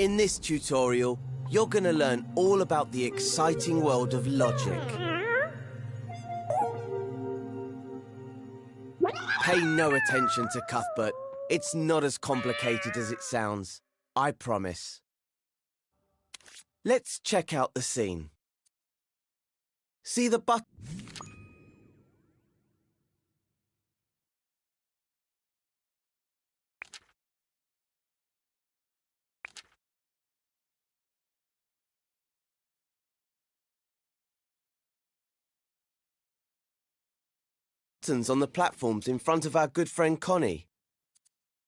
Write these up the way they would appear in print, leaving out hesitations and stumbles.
In this tutorial, you're going to learn all about the exciting world of logic. Pay no attention to Cuthbert. It's not as complicated as it sounds. I promise. Let's check out the scene. See the buttons on the platforms in front of our good friend Connie.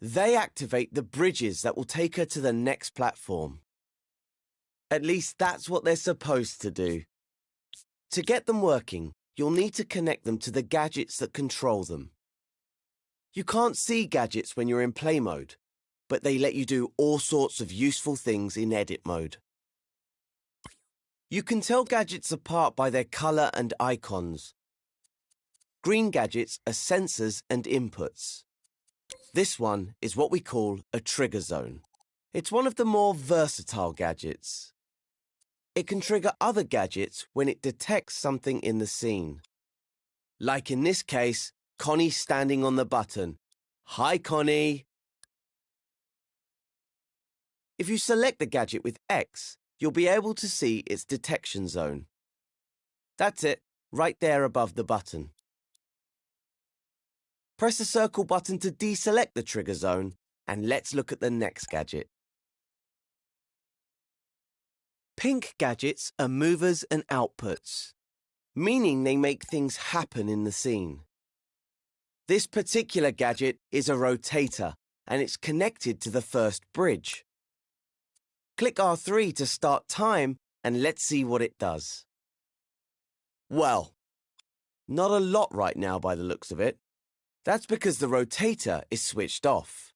They activate the bridges that will take her to the next platform. At least that's what they're supposed to do. To get them working, you'll need to connect them to the gadgets that control them. You can't see gadgets when you're in play mode, but they let you do all sorts of useful things in edit mode. You can tell gadgets apart by their color and icons. Green gadgets are sensors and inputs. This one is what we call a trigger zone. It's one of the more versatile gadgets. It can trigger other gadgets when it detects something in the scene. Like in this case, Connie standing on the button. Hi, Connie! If you select the gadget with X, you'll be able to see its detection zone. That's it, right there above the button. Press the circle button to deselect the trigger zone, and let's look at the next gadget. Pink gadgets are movers and outputs, meaning they make things happen in the scene. This particular gadget is a rotator, and it's connected to the first bridge. Click R3 to start time, and let's see what it does. Well, not a lot right now by the looks of it. That's because the rotator is switched off.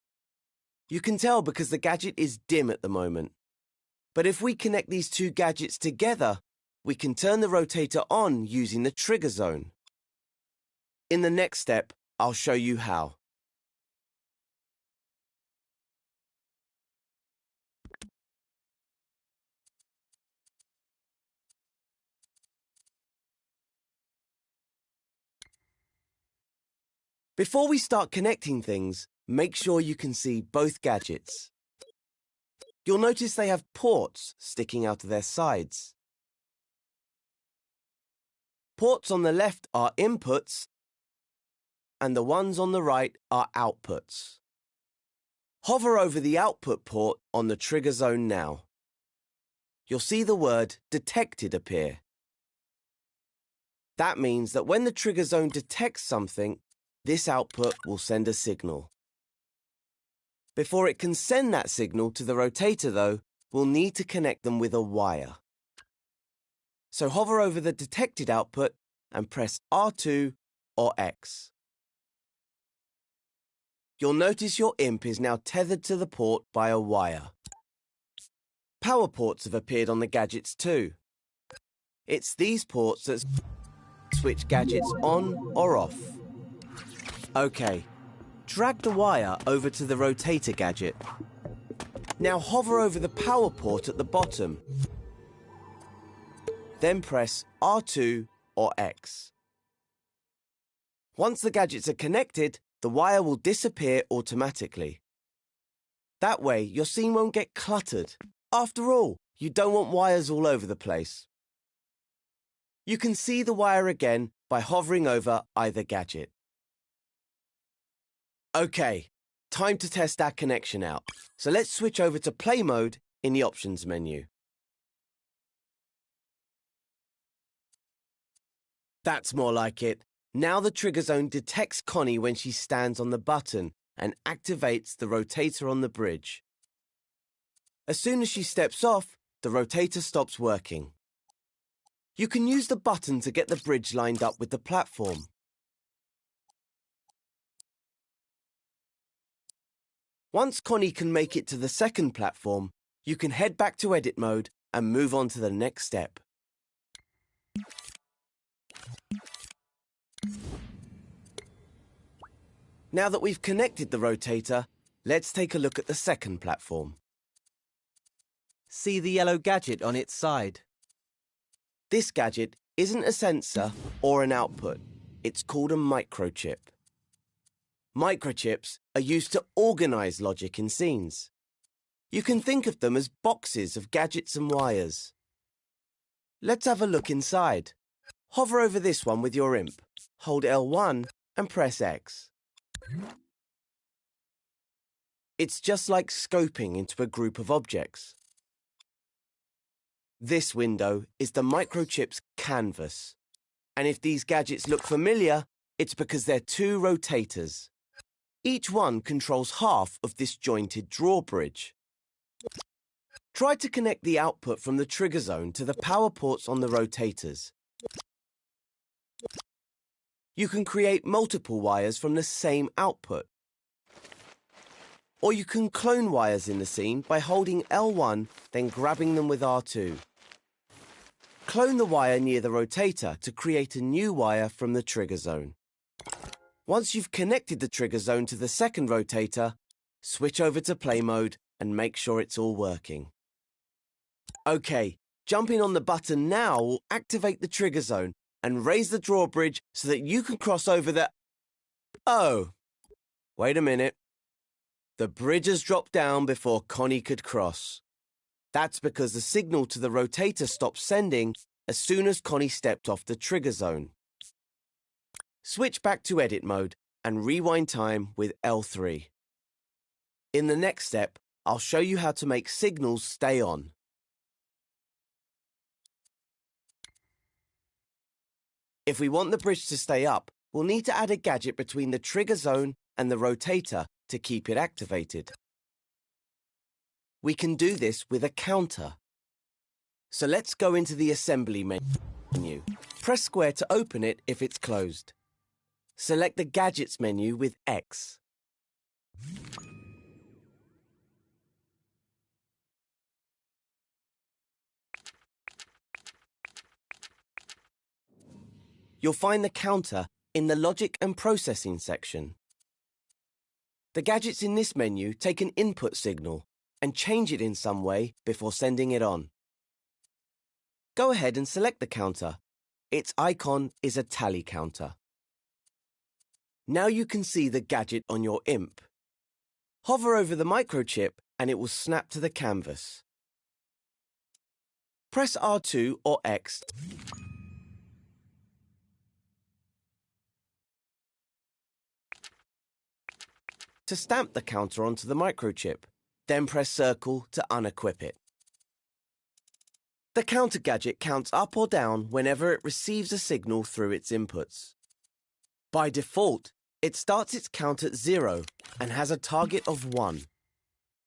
You can tell because the gadget is dim at the moment. But if we connect these two gadgets together, we can turn the rotator on using the trigger zone. In the next step, I'll show you how. Before we start connecting things, make sure you can see both gadgets. You'll notice they have ports sticking out of their sides. Ports on the left are inputs, and the ones on the right are outputs. Hover over the output port on the trigger zone now. You'll see the word detected appear. That means that when the trigger zone detects something, this output will send a signal. Before it can send that signal to the rotator, though, we'll need to connect them with a wire. So hover over the detected output and press R2 or X. You'll notice your imp is now tethered to the port by a wire. Power ports have appeared on the gadgets too. It's these ports that switch gadgets on or off. OK, drag the wire over to the rotator gadget. Now hover over the power port at the bottom. Then press R2 or X. Once the gadgets are connected, the wire will disappear automatically. That way, your scene won't get cluttered. After all, you don't want wires all over the place. You can see the wire again by hovering over either gadget. OK, time to test our connection out. So let's switch over to play mode in the options menu. That's more like it. Now the trigger zone detects Connie when she stands on the button and activates the rotator on the bridge. As soon as she steps off, the rotator stops working. You can use the button to get the bridge lined up with the platform. Once Connie can make it to the second platform, you can head back to edit mode and move on to the next step. Now that we've connected the rotator, let's take a look at the second platform. See the yellow gadget on its side. This gadget isn't a sensor or an output. It's called a microchip. Microchips are used to organize logic in scenes. You can think of them as boxes of gadgets and wires. Let's have a look inside. Hover over this one with your imp. Hold L1 and press X. It's just like scoping into a group of objects. This window is the microchip's canvas. And if these gadgets look familiar, it's because they're two rotators. Each one controls half of this jointed drawbridge. Try to connect the output from the trigger zone to the power ports on the rotators. You can create multiple wires from the same output. Or you can clone wires in the scene by holding L1, then grabbing them with R2. Clone the wire near the rotator to create a new wire from the trigger zone. Once you've connected the trigger zone to the second rotator, switch over to play mode and make sure it's all working. OK, jumping on the button now will activate the trigger zone and raise the drawbridge so that you can cross over the... Oh, wait a minute. The bridge has dropped down before Connie could cross. That's because the signal to the rotator stopped sending as soon as Connie stepped off the trigger zone. Switch back to edit mode and rewind time with L3. In the next step, I'll show you how to make signals stay on. If we want the bridge to stay up, we'll need to add a gadget between the trigger zone and the rotator to keep it activated. We can do this with a counter. So let's go into the assembly menu. Press square to open it if it's closed. Select the gadgets menu with X. You'll find the counter in the Logic and Processing section. The gadgets in this menu take an input signal and change it in some way before sending it on. Go ahead and select the counter. Its icon is a tally counter. Now you can see the gadget on your imp. Hover over the microchip and it will snap to the canvas. Press R2 or X to stamp the counter onto the microchip, then press circle to unequip it. The counter gadget counts up or down whenever it receives a signal through its inputs. By default, it starts its count at 0 and has a target of 1.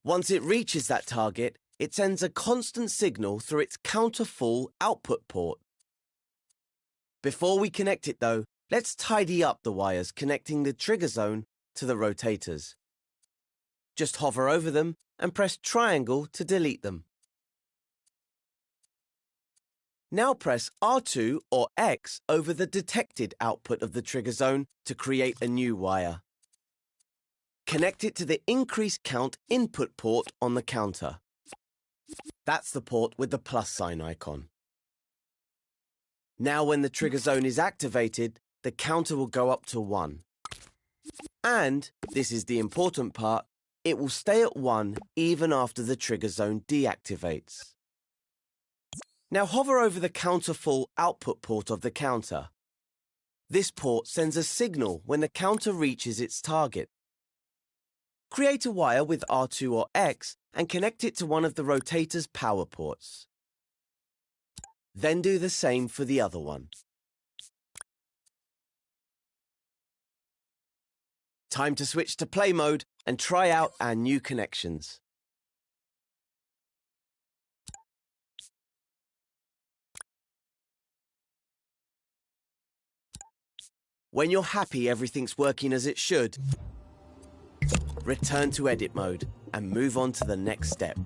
Once it reaches that target, it sends a constant signal through its counter-full output port. Before we connect it though, let's tidy up the wires connecting the trigger zone to the rotators. Just hover over them and press triangle to delete them. Now press R2 or X over the detected output of the trigger zone to create a new wire. Connect it to the increase count input port on the counter. That's the port with the plus sign icon. Now when the trigger zone is activated, the counter will go up to 1. And, this is the important part, it will stay at 1 even after the trigger zone deactivates. Now hover over the counter-full output port of the counter. This port sends a signal when the counter reaches its target. Create a wire with R2 or X and connect it to one of the rotator's power ports. Then do the same for the other one. Time to switch to play mode and try out our new connections. When you're happy everything's working as it should, return to edit mode and move on to the next step.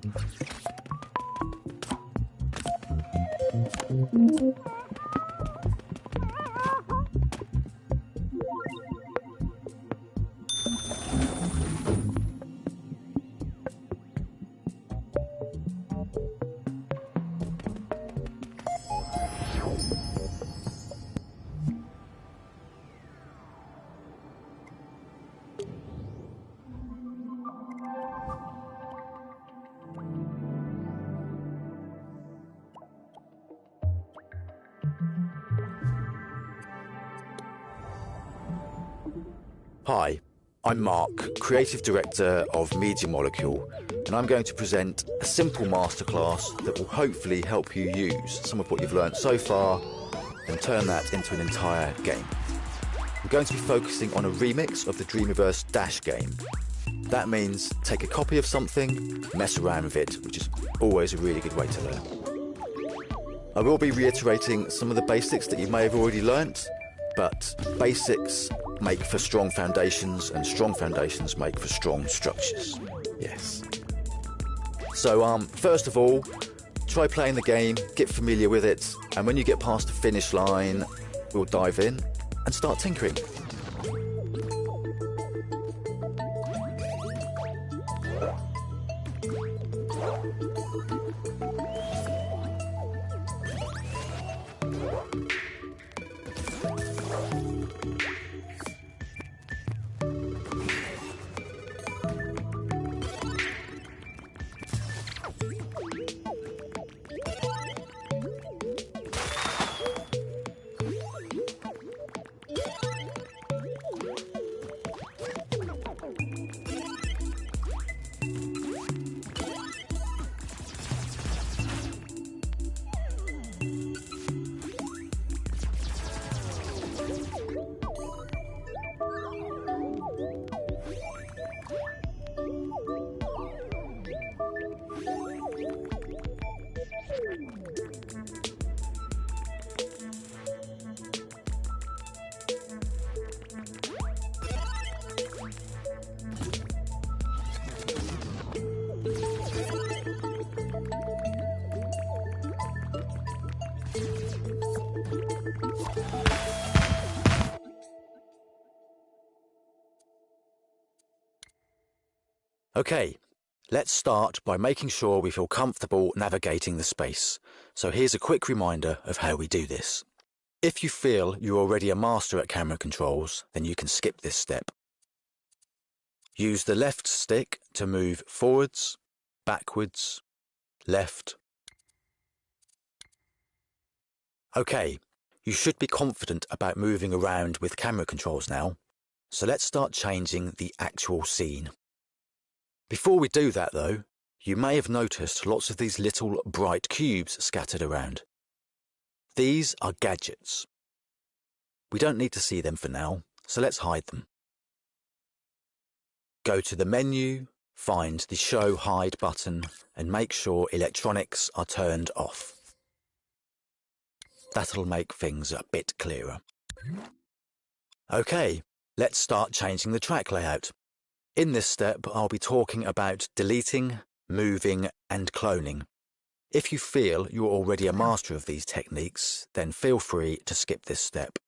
Hi, I'm Mark, Creative Director of Media Molecule, and I'm going to present a simple masterclass that will hopefully help you use some of what you've learned so far and turn that into an entire game. I'm going to be focusing on a remix of the Dreamiverse Dash game. That means take a copy of something, mess around with it, which is always a really good way to learn. I will be reiterating some of the basics that you may have already learnt, but basics make for strong foundations, and strong foundations make for strong structures. Yes. So, first of all, try playing the game, get familiar with it, and when you get past the finish line, we'll dive in and start tinkering. Okay, let's start by making sure we feel comfortable navigating the space. So here's a quick reminder of how we do this. If you feel you're already a master at camera controls, then you can skip this step. Use the left stick to move forwards, backwards, left. Okay, you should be confident about moving around with camera controls now. So let's start changing the actual scene. Before we do that though, you may have noticed lots of these little bright cubes scattered around. These are gadgets. We don't need to see them for now, so let's hide them. Go to the menu, find the Show Hide button, and make sure electronics are turned off. That'll make things a bit clearer. Okay, let's start changing the track layout. In this step, I'll be talking about deleting, moving, and cloning. If you feel you're already a master of these techniques, then feel free to skip this step.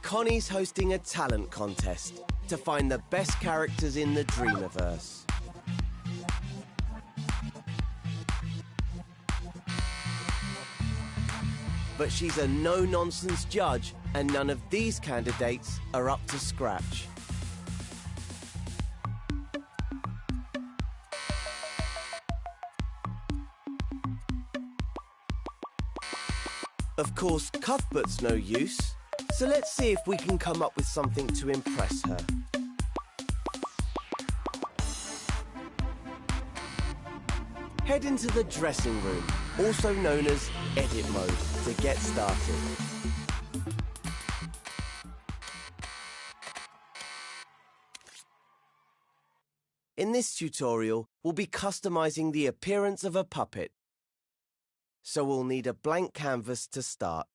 Connie's hosting a talent contest to find the best characters in the Dreamiverse. But she's a no-nonsense judge, and none of these candidates are up to scratch. Of course, Cuthbert's no use, so let's see if we can come up with something to impress her. Head into the dressing room, also known as Edit Mode, to get started. In this tutorial, we'll be customizing the appearance of a puppet. So we'll need a blank canvas to start.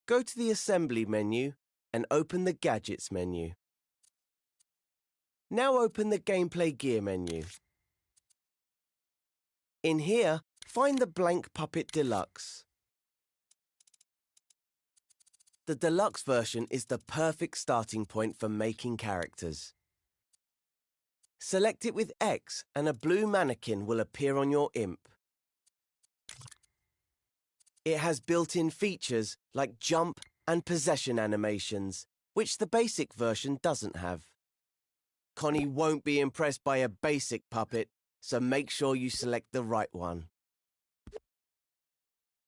Go to the Assembly menu and open the Gadgets menu. Now open the Gameplay Gear menu. In here, find the blank Puppet Deluxe. The Deluxe version is the perfect starting point for making characters. Select it with X and a blue mannequin will appear on your imp. It has built-in features like jump and possession animations, which the basic version doesn't have. Connie won't be impressed by a basic puppet, so make sure you select the right one.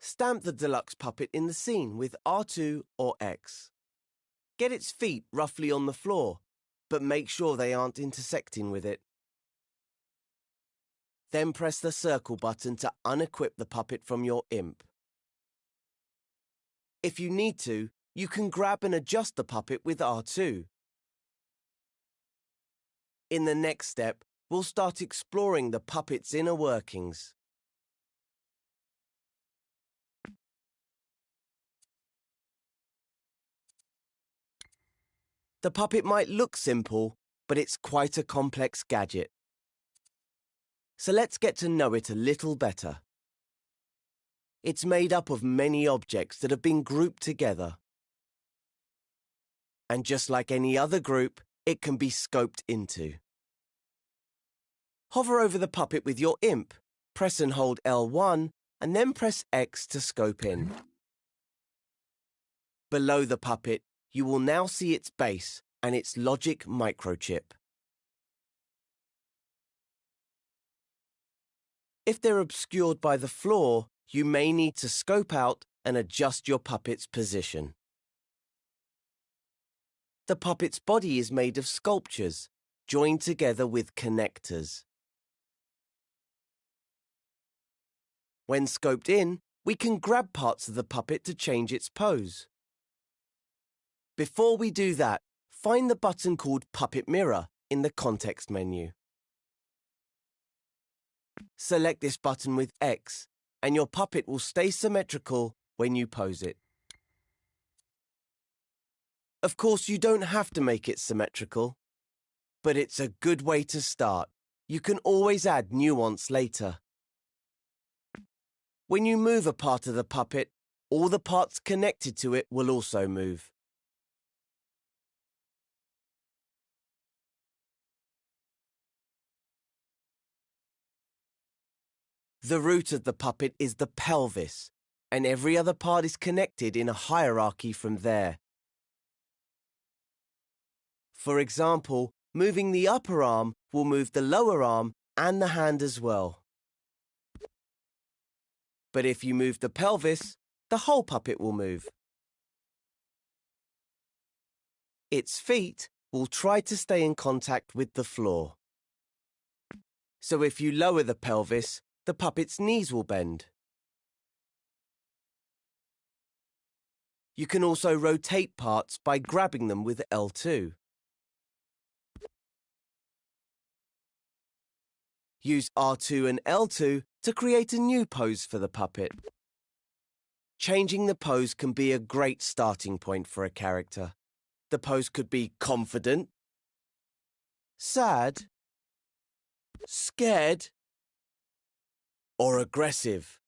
Stamp the Deluxe puppet in the scene with R2 or X. Get its feet roughly on the floor, but make sure they aren't intersecting with it. Then press the circle button to unequip the puppet from your imp. If you need to, you can grab and adjust the puppet with R2. In the next step, we'll start exploring the puppet's inner workings. The puppet might look simple, but it's quite a complex gadget. So let's get to know it a little better. It's made up of many objects that have been grouped together. And just like any other group, it can be scoped into. Hover over the puppet with your imp, press and hold L1, and then press X to scope in. Below the puppet, you will now see its base and its logic microchip. If they're obscured by the floor, you may need to scope out and adjust your puppet's position. The puppet's body is made of sculptures, joined together with connectors. When scoped in, we can grab parts of the puppet to change its pose. Before we do that, find the button called Puppet Mirror in the context menu. Select this button with X, and your puppet will stay symmetrical when you pose it. Of course, you don't have to make it symmetrical, but it's a good way to start. You can always add nuance later. When you move a part of the puppet, all the parts connected to it will also move. The root of the puppet is the pelvis, and every other part is connected in a hierarchy from there. For example, moving the upper arm will move the lower arm and the hand as well. But if you move the pelvis, the whole puppet will move. Its feet will try to stay in contact with the floor. So if you lower the pelvis, the puppet's knees will bend. You can also rotate parts by grabbing them with L2. Use R2 and L2 to create a new pose for the puppet. Changing the pose can be a great starting point for a character. The pose could be confident, sad, scared, or aggressive.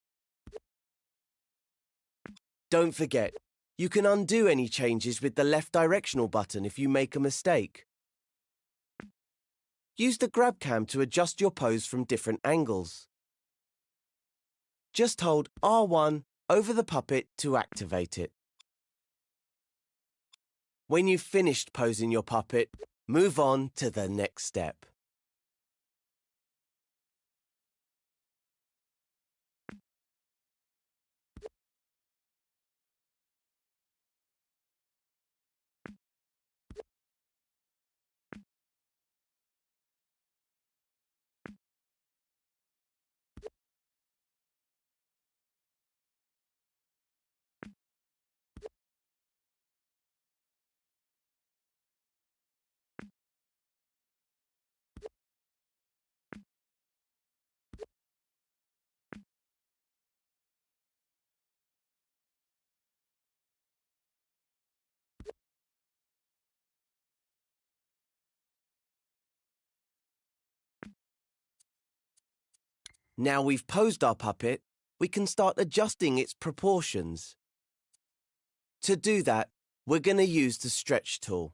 Don't forget, you can undo any changes with the left directional button if you make a mistake. Use the grab cam to adjust your pose from different angles. Just hold R1 over the puppet to activate it. When you've finished posing your puppet, move on to the next step. Now we've posed our puppet, we can start adjusting its proportions. To do that, we're going to use the stretch tool.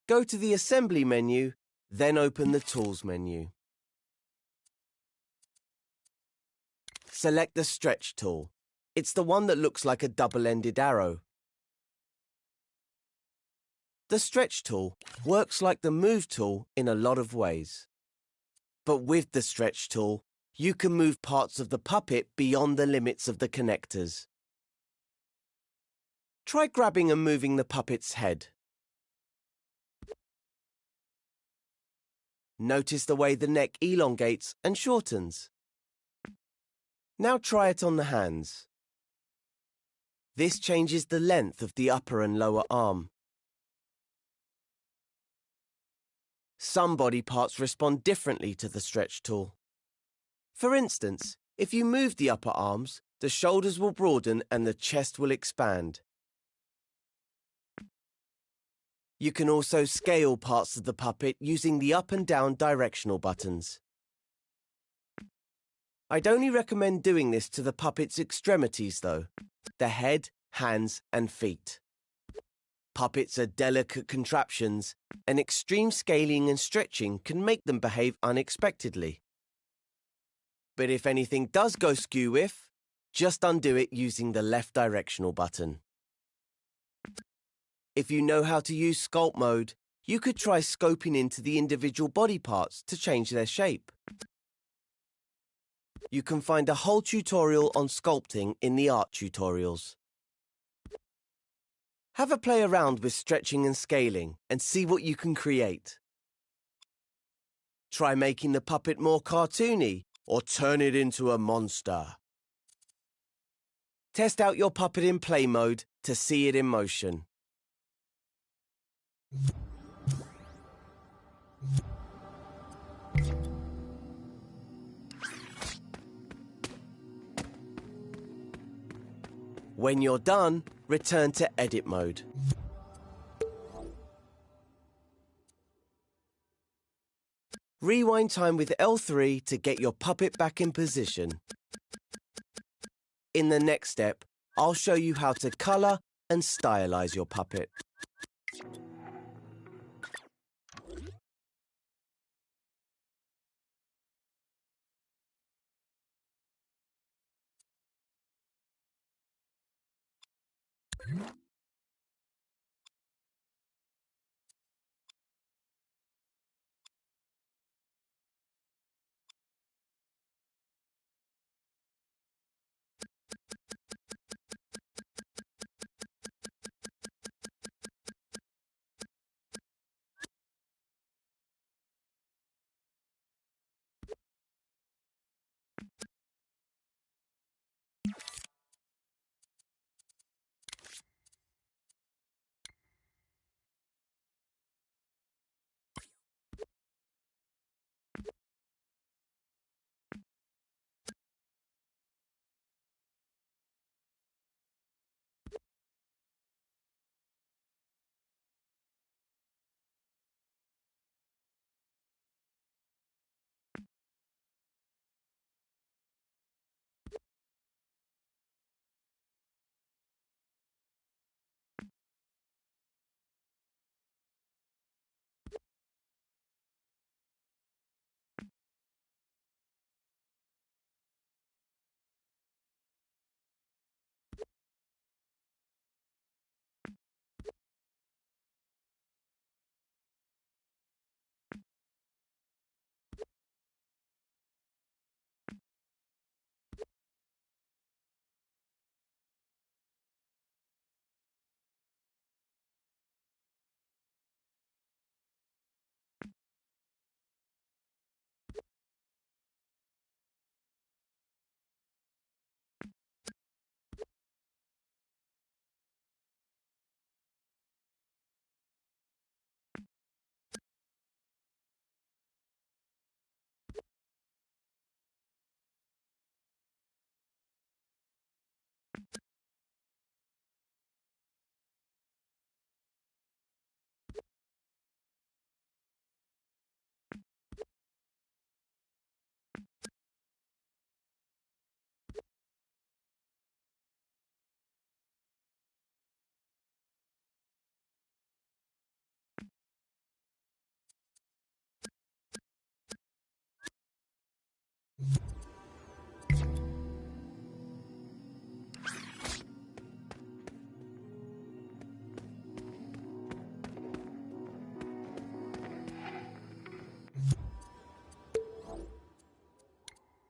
Go to the Assembly menu, then open the Tools menu. Select the Stretch tool. It's the one that looks like a double-ended arrow. The Stretch tool works like the Move tool in a lot of ways. But with the Stretch tool, you can move parts of the puppet beyond the limits of the connectors. Try grabbing and moving the puppet's head. Notice the way the neck elongates and shortens. Now try it on the hands. This changes the length of the upper and lower arm. Some body parts respond differently to the stretch tool. For instance, if you move the upper arms, the shoulders will broaden and the chest will expand. You can also scale parts of the puppet using the up and down directional buttons. I'd only recommend doing this to the puppet's extremities though, the head, hands and feet. Puppets are delicate contraptions, and extreme scaling and stretching can make them behave unexpectedly. But if anything does go skew-whiff, just undo it using the left directional button. If you know how to use Sculpt Mode, you could try scoping into the individual body parts to change their shape. You can find a whole tutorial on sculpting in the art tutorials. Have a play around with stretching and scaling and see what you can create. Try making the puppet more cartoony or turn it into a monster. Test out your puppet in play mode to see it in motion. When you're done, return to Edit mode. Rewind time with L3 to get your puppet back in position. In the next step, I'll show you how to colour and stylize your puppet.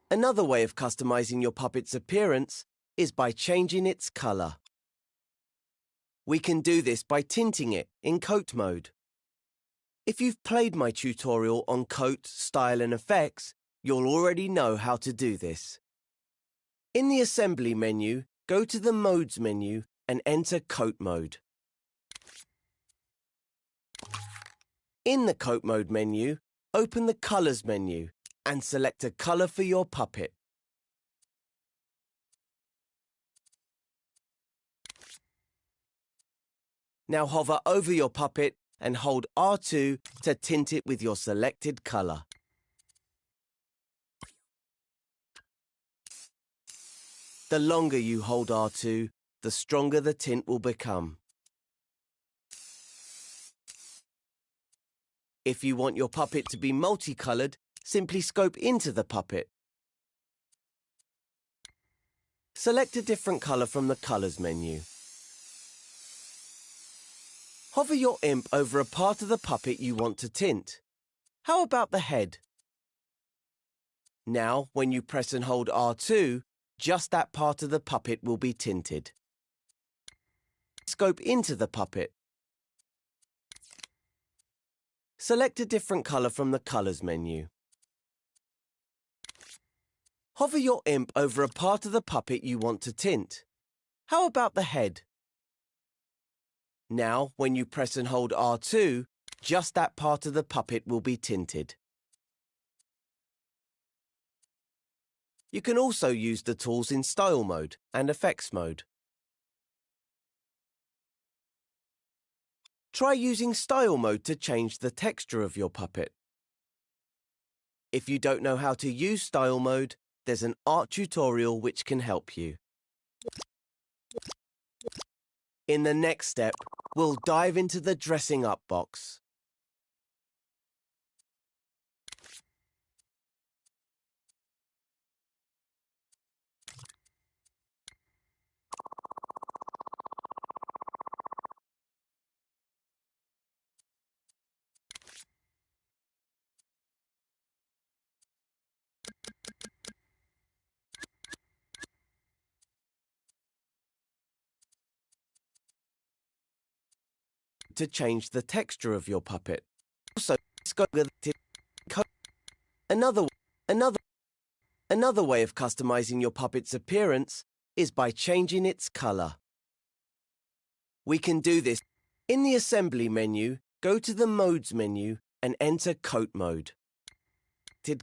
Another way of customizing your puppet's appearance is by changing its color. We can do this by tinting it in coat mode. If you've played my tutorial on coat, style and effects, you'll already know how to do this. In the Assembly menu, go to the Modes menu and enter Coat Mode. In the Coat Mode menu, open the Colors menu and select a color for your puppet. Now hover over your puppet and hold R2 to tint it with your selected color. The longer you hold R2, the stronger the tint will become. If you want your puppet to be multicolored, simply scope into the puppet. Select a different color from the Colors menu. Hover your imp over a part of the puppet you want to tint. How about the head? Now, when you press and hold R2, just that part of the puppet will be tinted. Scope into the puppet. Select a different color from the Colors menu. Hover your imp over a part of the puppet you want to tint. How about the head? Now, when you press and hold R2, just that part of the puppet will be tinted. You can also use the tools in Style Mode and Effects Mode. Try using Style Mode to change the texture of your puppet. If you don't know how to use Style Mode, there's an art tutorial which can help you. In the next step, we'll dive into the dressing up box. To change the texture of your puppet. Also, another way of customizing your puppet's appearance is by changing its color. We can do this. In the Assembly menu, go to the Modes menu and enter Coat Mode.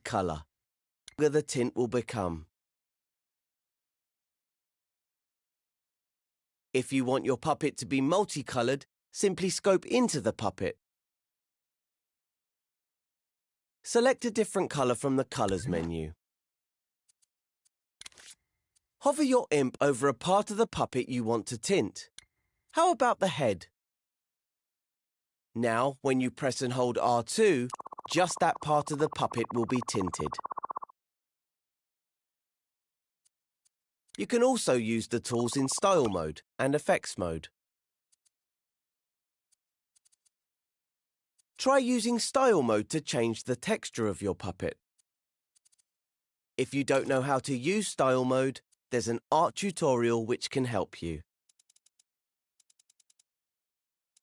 Color. The tint will become. If you want your puppet to be multicolored, simply scope into the puppet. Select a different color from the Colors menu. Hover your imp over a part of the puppet you want to tint. How about the head? Now, when you press and hold R2, just that part of the puppet will be tinted. You can also use the tools in Style Mode and Effects Mode. Try using Style Mode to change the texture of your puppet. If you don't know how to use Style Mode, there's an art tutorial which can help you.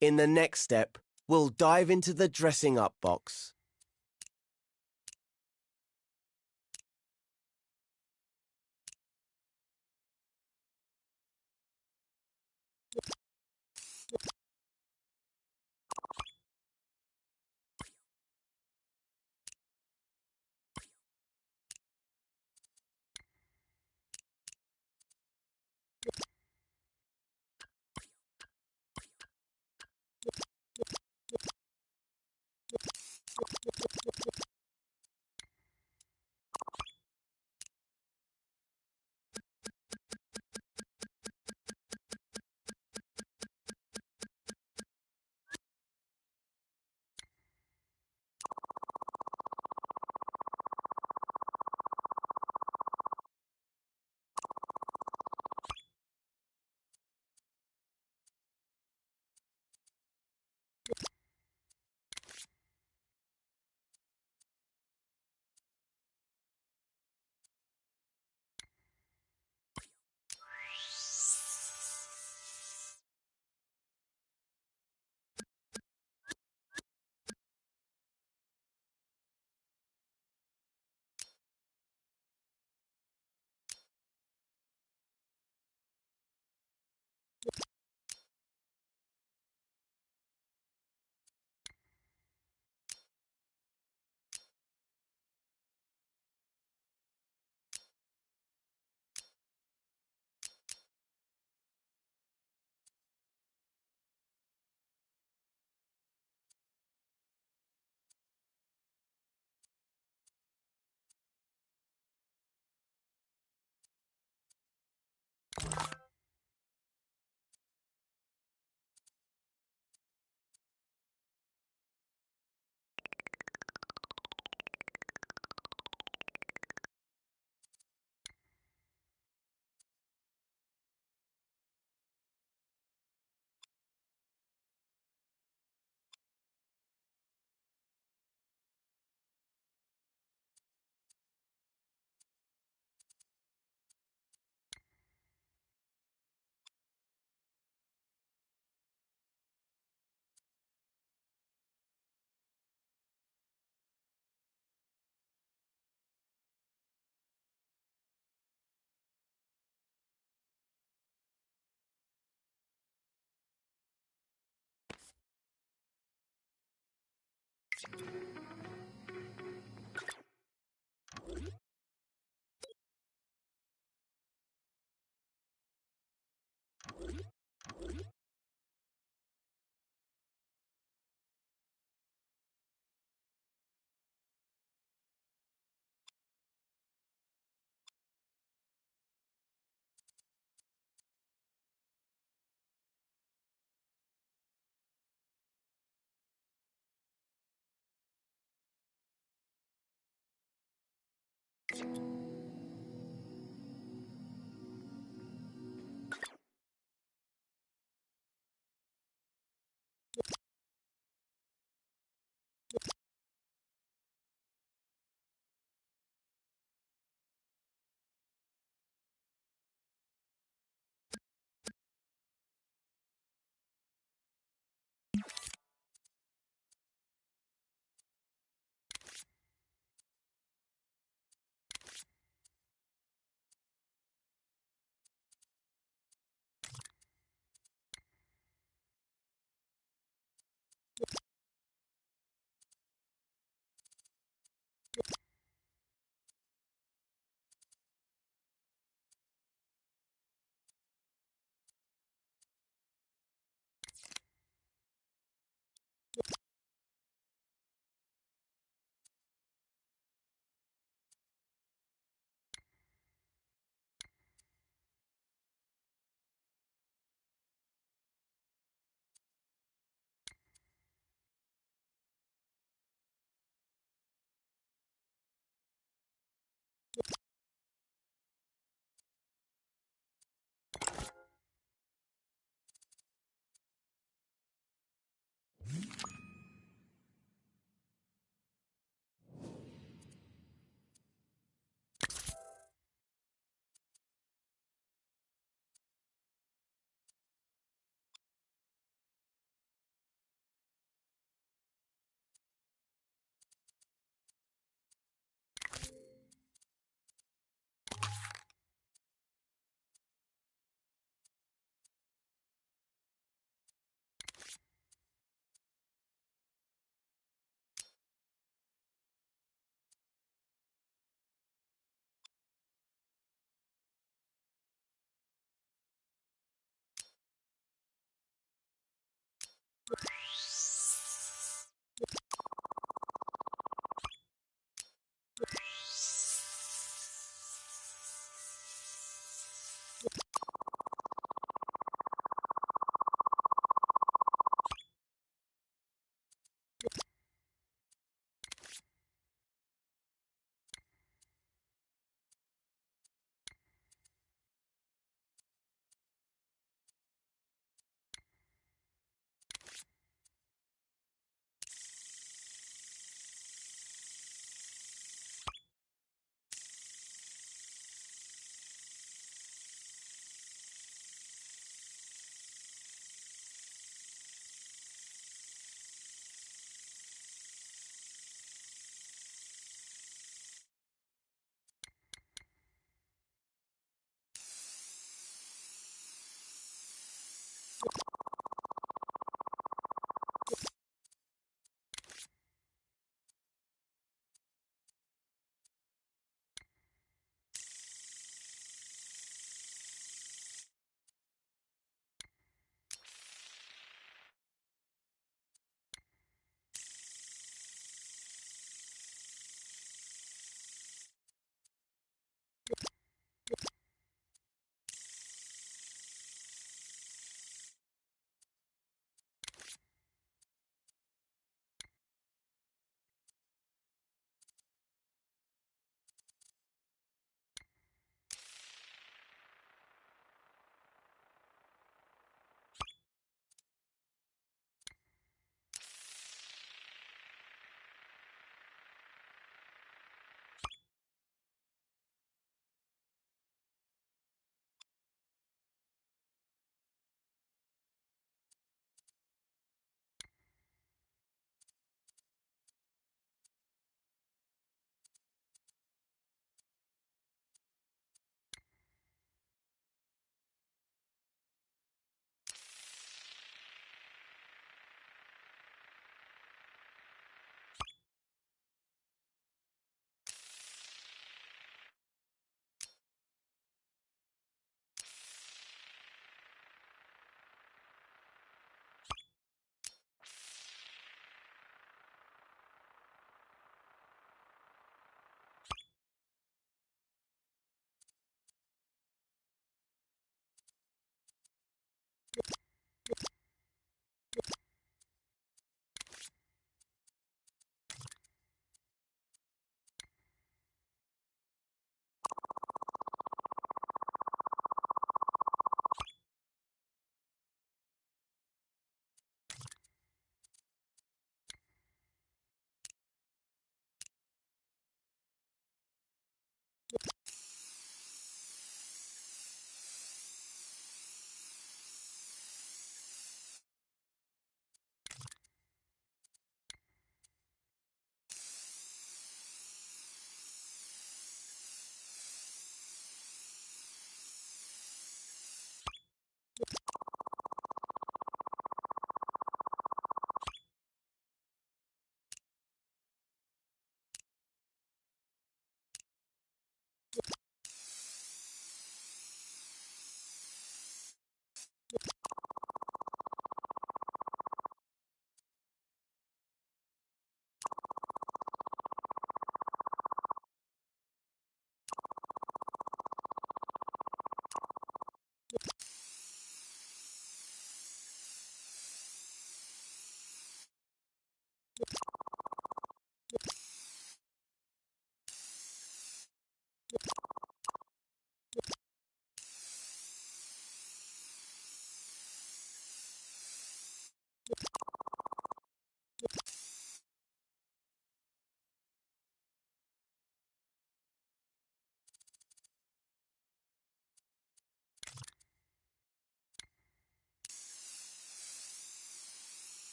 In the next step, we'll dive into the dressing up box.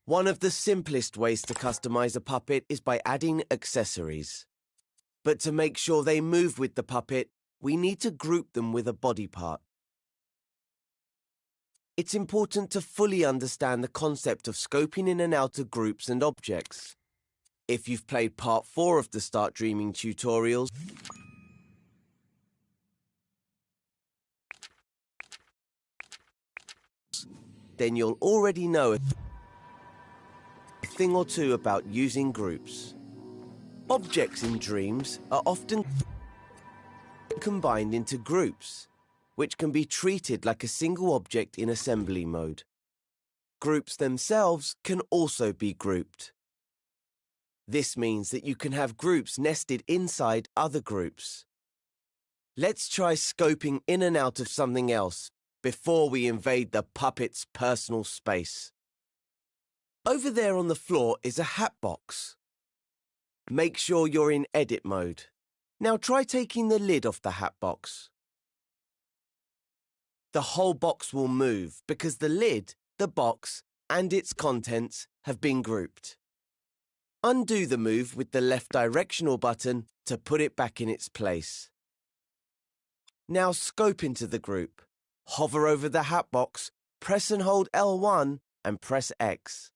One of the simplest ways to customize a puppet is by adding accessories. But to make sure they move with the puppet, we need to group them with a body part. It's important to fully understand the concept of scoping in and out of groups and objects. If you've played part 4 of the Start Dreaming tutorials, then you'll already know a thing or two about using groups. Objects in dreams are often combined into groups, which can be treated like a single object in assembly mode. Groups themselves can also be grouped. This means that you can have groups nested inside other groups. Let's try scoping in and out of something else before we invade the puppet's personal space. Over there on the floor is a hat box. Make sure you're in edit mode. Now try taking the lid off the hat box. The whole box will move because the lid, the box, and its contents have been grouped. Undo the move with the left directional button to put it back in its place. Now scope into the group. Hover over the hat box, press and hold L1 and press X.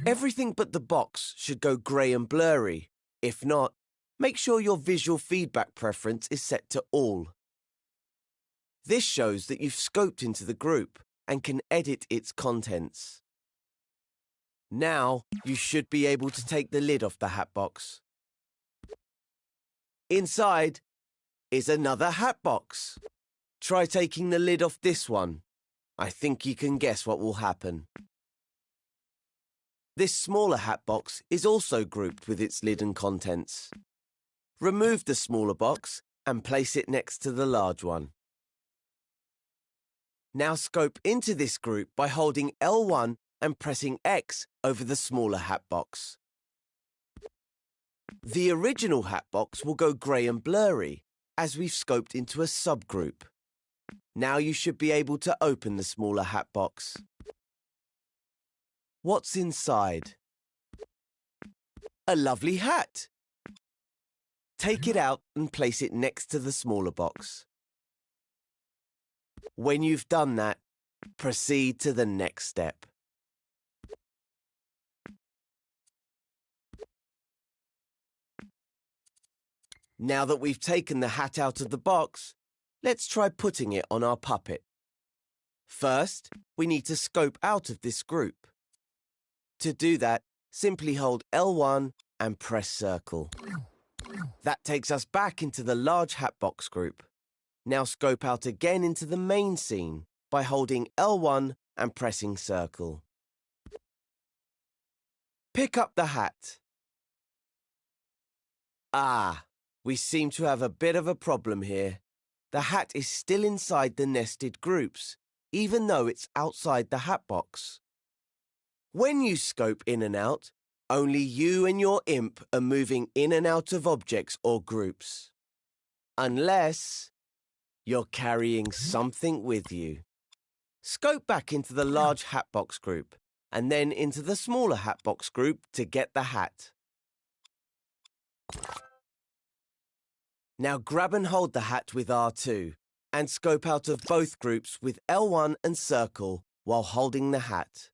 Everything but the box should go grey and blurry. If not, make sure your visual feedback preference is set to all. This shows that you've scoped into the group and can edit its contents. Now, you should be able to take the lid off the hat box. Inside is another hat box. Try taking the lid off this one. I think you can guess what will happen. This smaller hat box is also grouped with its lid and contents. Remove the smaller box and place it next to the large one. Now scope into this group by holding L1 and pressing X over the smaller hat box. The original hat box will go grey and blurry as we've scoped into a subgroup. Now you should be able to open the smaller hat box. What's inside? A lovely hat. Take it out and place it next to the smaller box. When you've done that, proceed to the next step. Now that we've taken the hat out of the box, let's try putting it on our puppet. First, we need to scope out of this group. To do that, simply hold L1 and press circle. That takes us back into the large hat box group. Now scope out again into the main scene by holding L1 and pressing circle. Pick up the hat. We seem to have a bit of a problem here. The hat is still inside the nested groups, even though it's outside the hat box. When you scope in and out, only you and your imp are moving in and out of objects or groups. Unless you're carrying something with you. Scope back into the large hat box group, and then into the smaller hat box group to get the hat. Now grab and hold the hat with R2, and scope out of both groups with L1 and circle while holding the hat.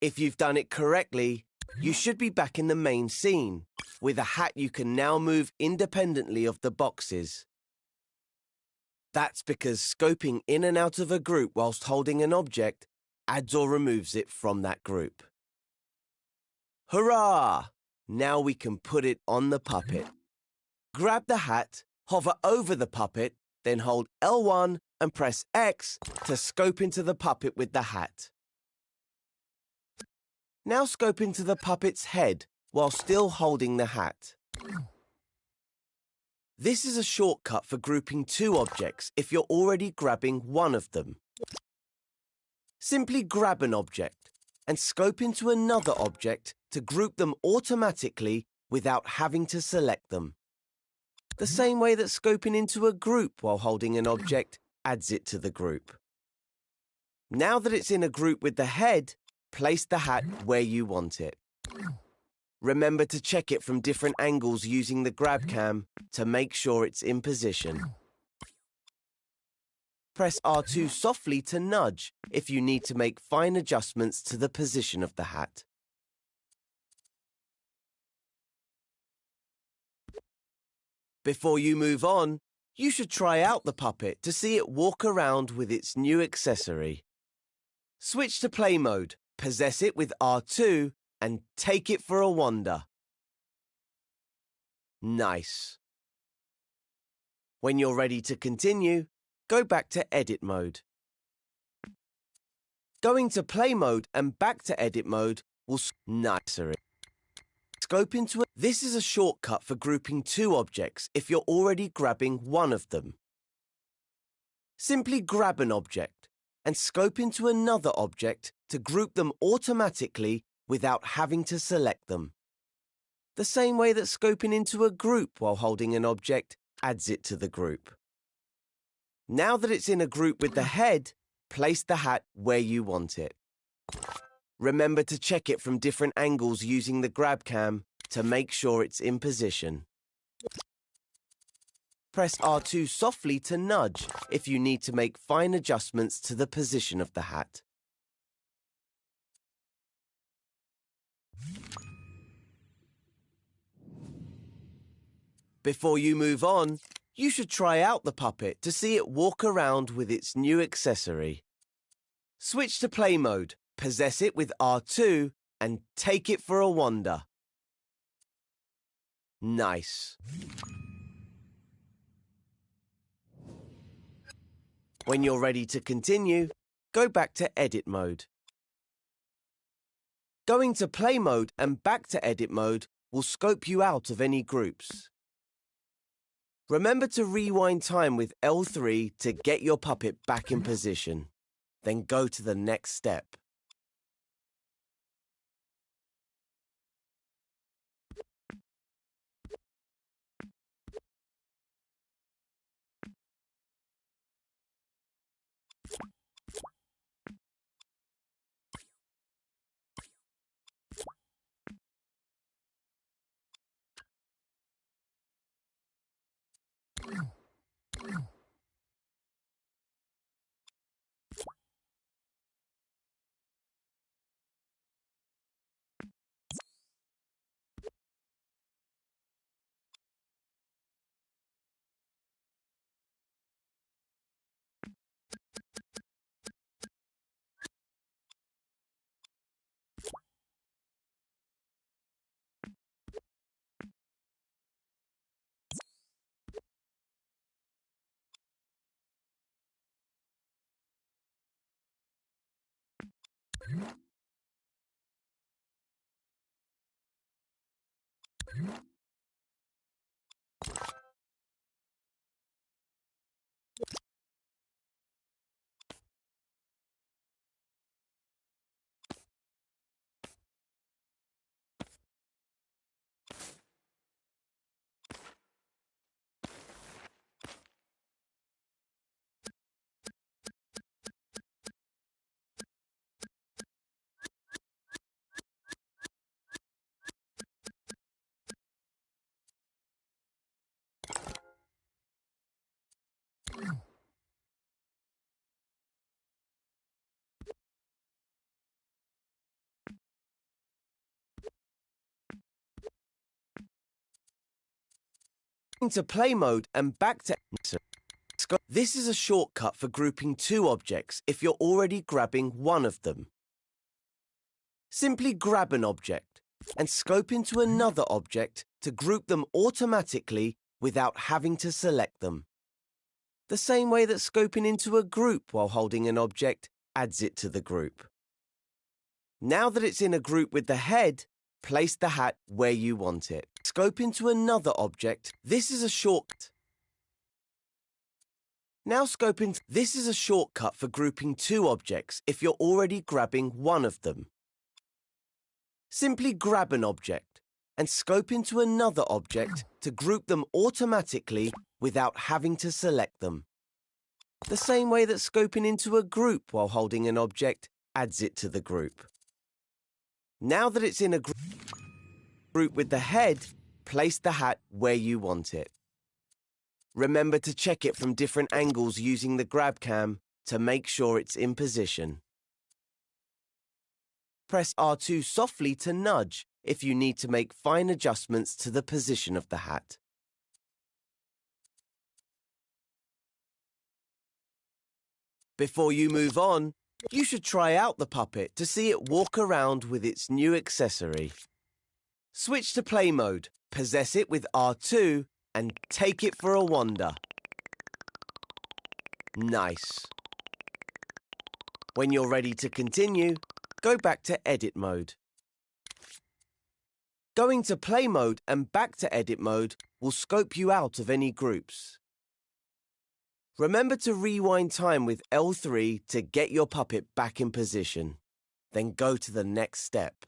If you've done it correctly, you should be back in the main scene. With a hat you can now move independently of the boxes. That's because scoping in and out of a group whilst holding an object adds or removes it from that group. Hurrah! Now we can put it on the puppet. Grab the hat, hover over the puppet, then hold L1 and press X to scope into the puppet with the hat. Now scope into the puppet's head while still holding the hat. This is a shortcut for grouping two objects if you're already grabbing one of them. Simply grab an object and scope into another object to group them automatically without having to select them. the same way that scoping into a group while holding an object adds it to the group. Now that it's in a group with the head, place the hat where you want it. Remember to check it from different angles using the grab cam to make sure it's in position. Press R2 softly to nudge if you need to make fine adjustments to the position of the hat. Before you move on, you should try out the puppet to see it walk around with its new accessory. Switch to play mode, possess it with R2, and take it for a wander. Nice. When you're ready to continue, go back to edit mode. Going to play mode and back to edit mode will nicer. Scope into it. This is a shortcut for grouping two objects if you're already grabbing one of them. Simply grab an object and scope into another object to group them automatically without having to select them. The same way that scoping into a group while holding an object adds it to the group. Now that it's in a group with the head, place the hat where you want it. Remember to check it from different angles using the grab cam to make sure it's in position. Press R2 softly to nudge if you need to make fine adjustments to the position of the hat. Before you move on, you should try out the puppet to see it walk around with its new accessory. Switch to play mode, possess it with R2, and take it for a wander. Nice. When you're ready to continue, go back to edit mode. Going to play mode and back to edit mode will scope you out of any groups. Remember to rewind time with L3 to get your puppet back in position. Then go to the next step. To play mode and back to... This is a shortcut for grouping two objects if you're already grabbing one of them. Simply grab an object and scope into another object to group them automatically without having to select them. The same way that scoping into a group while holding an object adds it to the group. Now that it's in a group with the head, place the hat where you want it. Scope into another object. This is a shortcut. Now scope into... This is a shortcut for grouping two objects if you're already grabbing one of them. Simply grab an object and scope into another object to group them automatically without having to select them. The same way that scoping into a group while holding an object adds it to the group. Now that it's in a group with the head, place the hat where you want it. Remember to check it from different angles using the grab cam to make sure it's in position. Press R2 softly to nudge if you need to make fine adjustments to the position of the hat. Before you move on, you should try out the puppet to see it walk around with its new accessory. Switch to play mode, possess it with R2, and take it for a wander. Nice. When you're ready to continue, go back to edit mode. Going to play mode and back to edit mode will scope you out of any groups. Remember to rewind time with L3 to get your puppet back in position. Then go to the next step.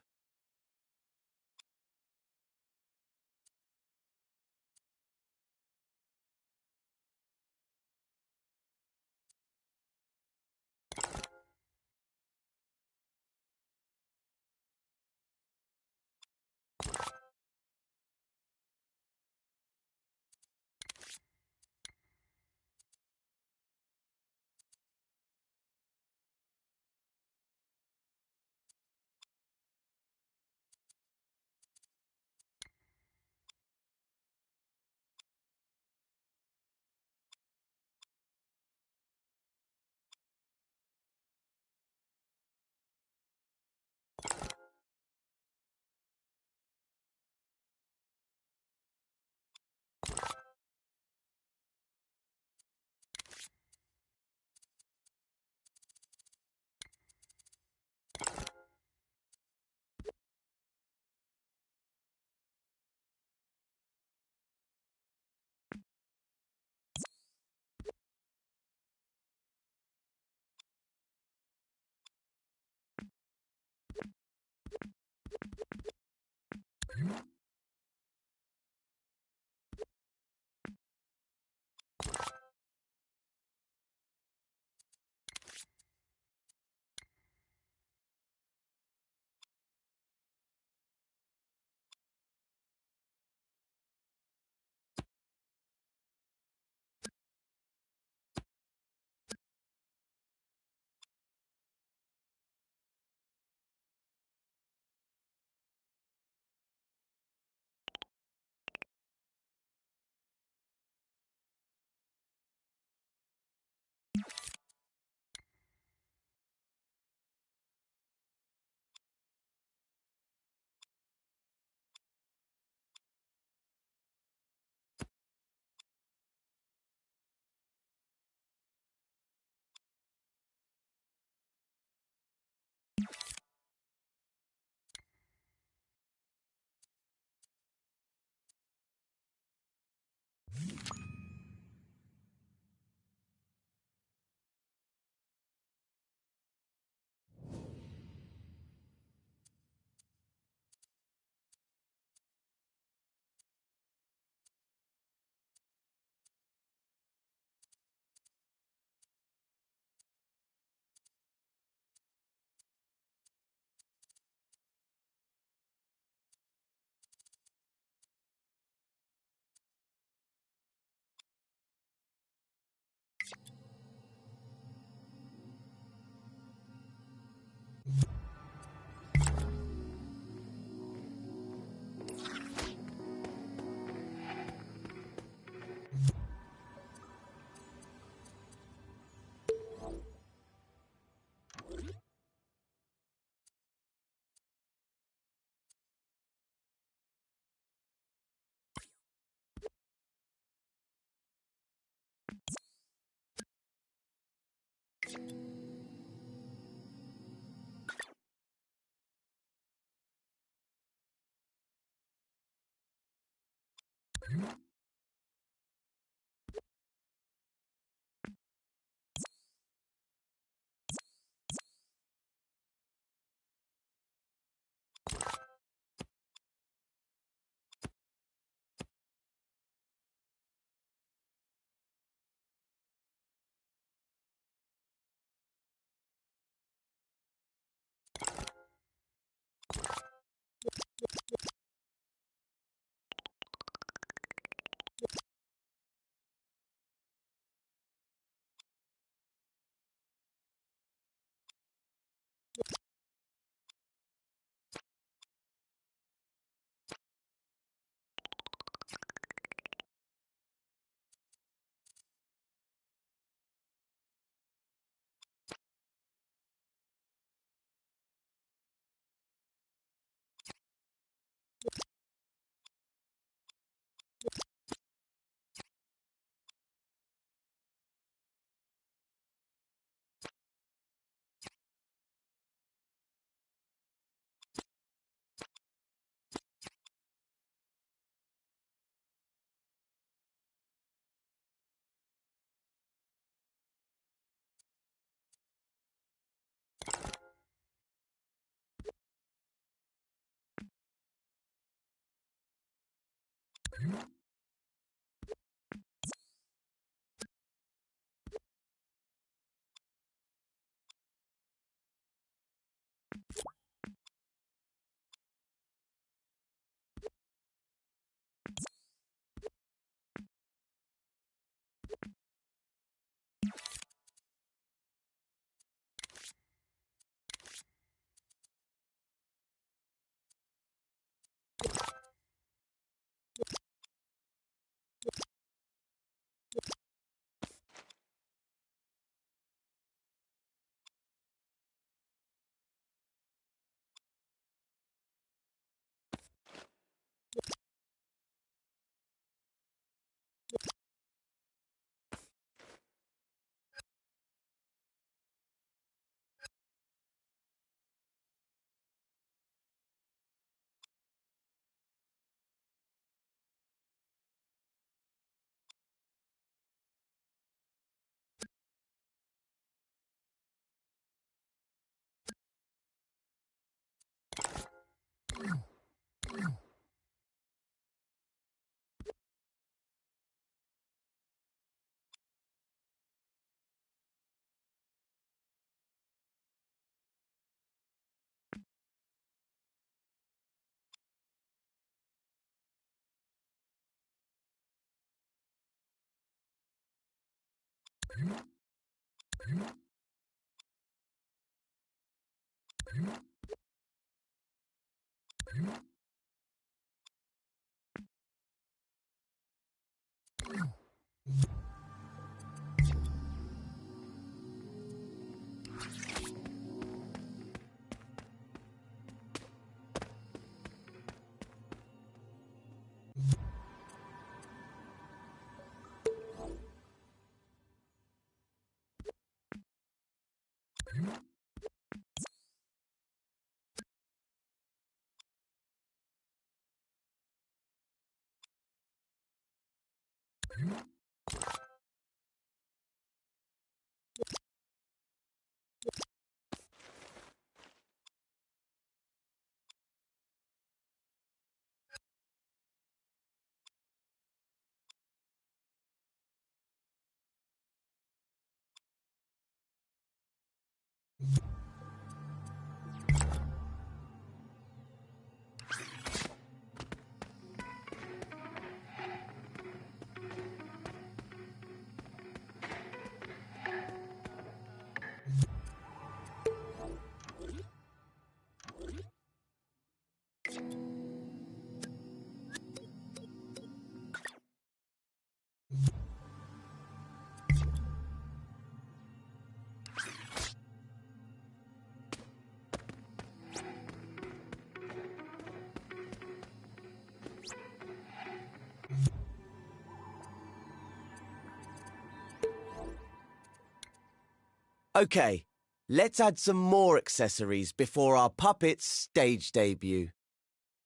Okay, let's add some more accessories before our puppet's stage debut.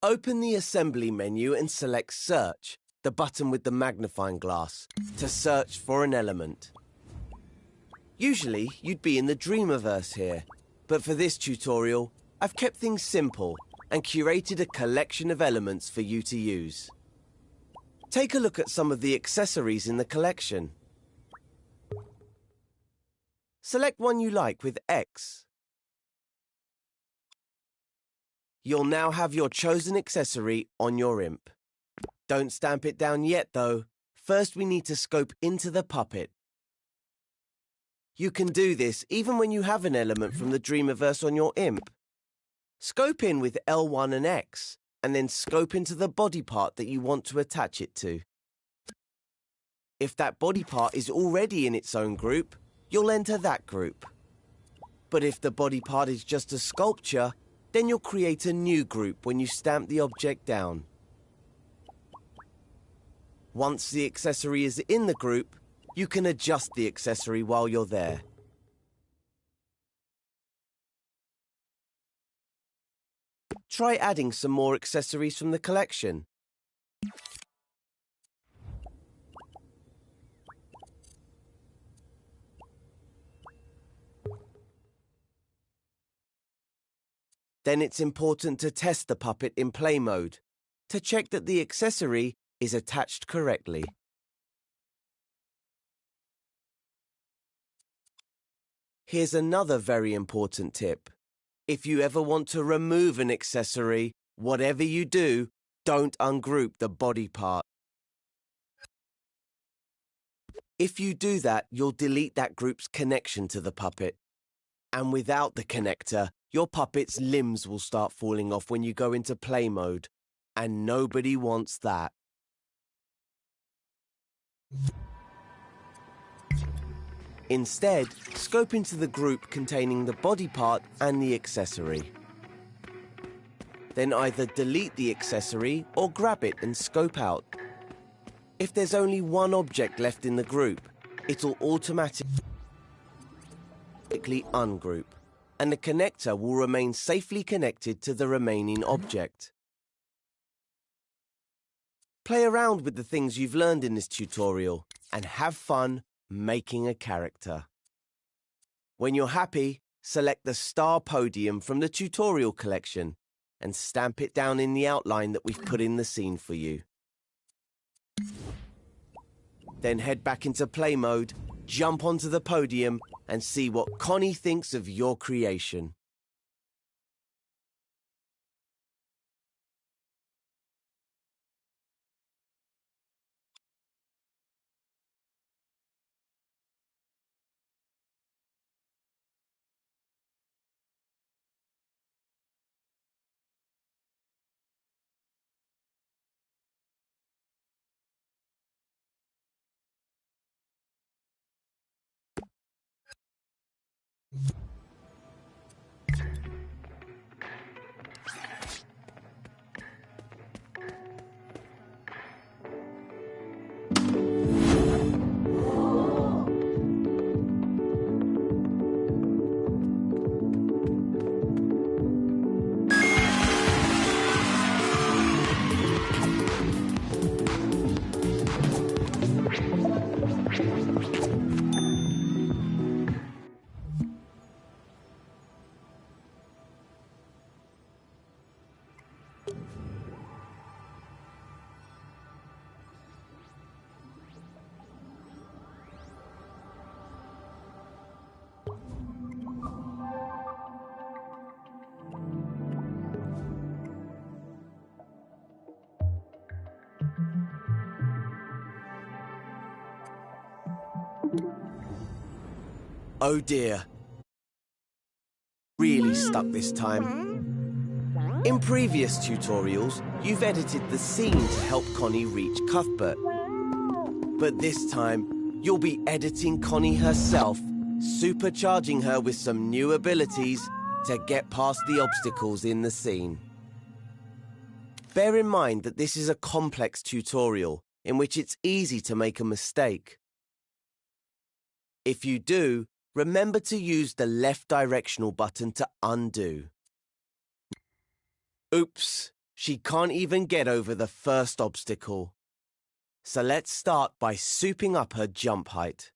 Open the assembly menu and select Search, the button with the magnifying glass, to search for an element. Usually, you'd be in the Dreamiverse here, but for this tutorial, I've kept things simple and curated a collection of elements for you to use. Take a look at some of the accessories in the collection. Select one you like with X. You'll now have your chosen accessory on your imp. Don't stamp it down yet, though. First, we need to scope into the puppet. You can do this even when you have an element from the Dreamiverse on your imp. Scope in with L1 and X, and then scope into the body part that you want to attach it to. If that body part is already in its own group, you'll enter that group. But if the body part is just a sculpture, then you'll create a new group when you stamp the object down. Once the accessory is in the group, you can adjust the accessory while you're there. Try adding some more accessories from the collection. Then it's important to test the puppet in play mode, to check that the accessory is attached correctly. Here's another very important tip. If you ever want to remove an accessory, whatever you do, don't ungroup the body part. If you do that, you'll delete that group's connection to the puppet. And without the connector, your puppet's limbs will start falling off when you go into play mode. And nobody wants that. Instead, scope into the group containing the body part and the accessory. Then either delete the accessory or grab it and scope out. If there's only one object left in the group, it'll automatically ungroup, and the connector will remain safely connected to the remaining object. Play around with the things you've learned in this tutorial and have fun making a character. When you're happy, select the star podium from the tutorial collection and stamp it down in the outline that we've put in the scene for you. Then head back into play mode, jump onto the podium and see what Connie thinks of your creation. Oh dear. Really stuck this time. In previous tutorials, you've edited the scene to help Connie reach Cuthbert. But this time, you'll be editing Connie herself, supercharging her with some new abilities to get past the obstacles in the scene. Bear in mind that this is a complex tutorial in which it's easy to make a mistake. If you do, remember to use the left directional button to undo. Oops, she can't even get over the first obstacle. So let's start by souping up her jump height.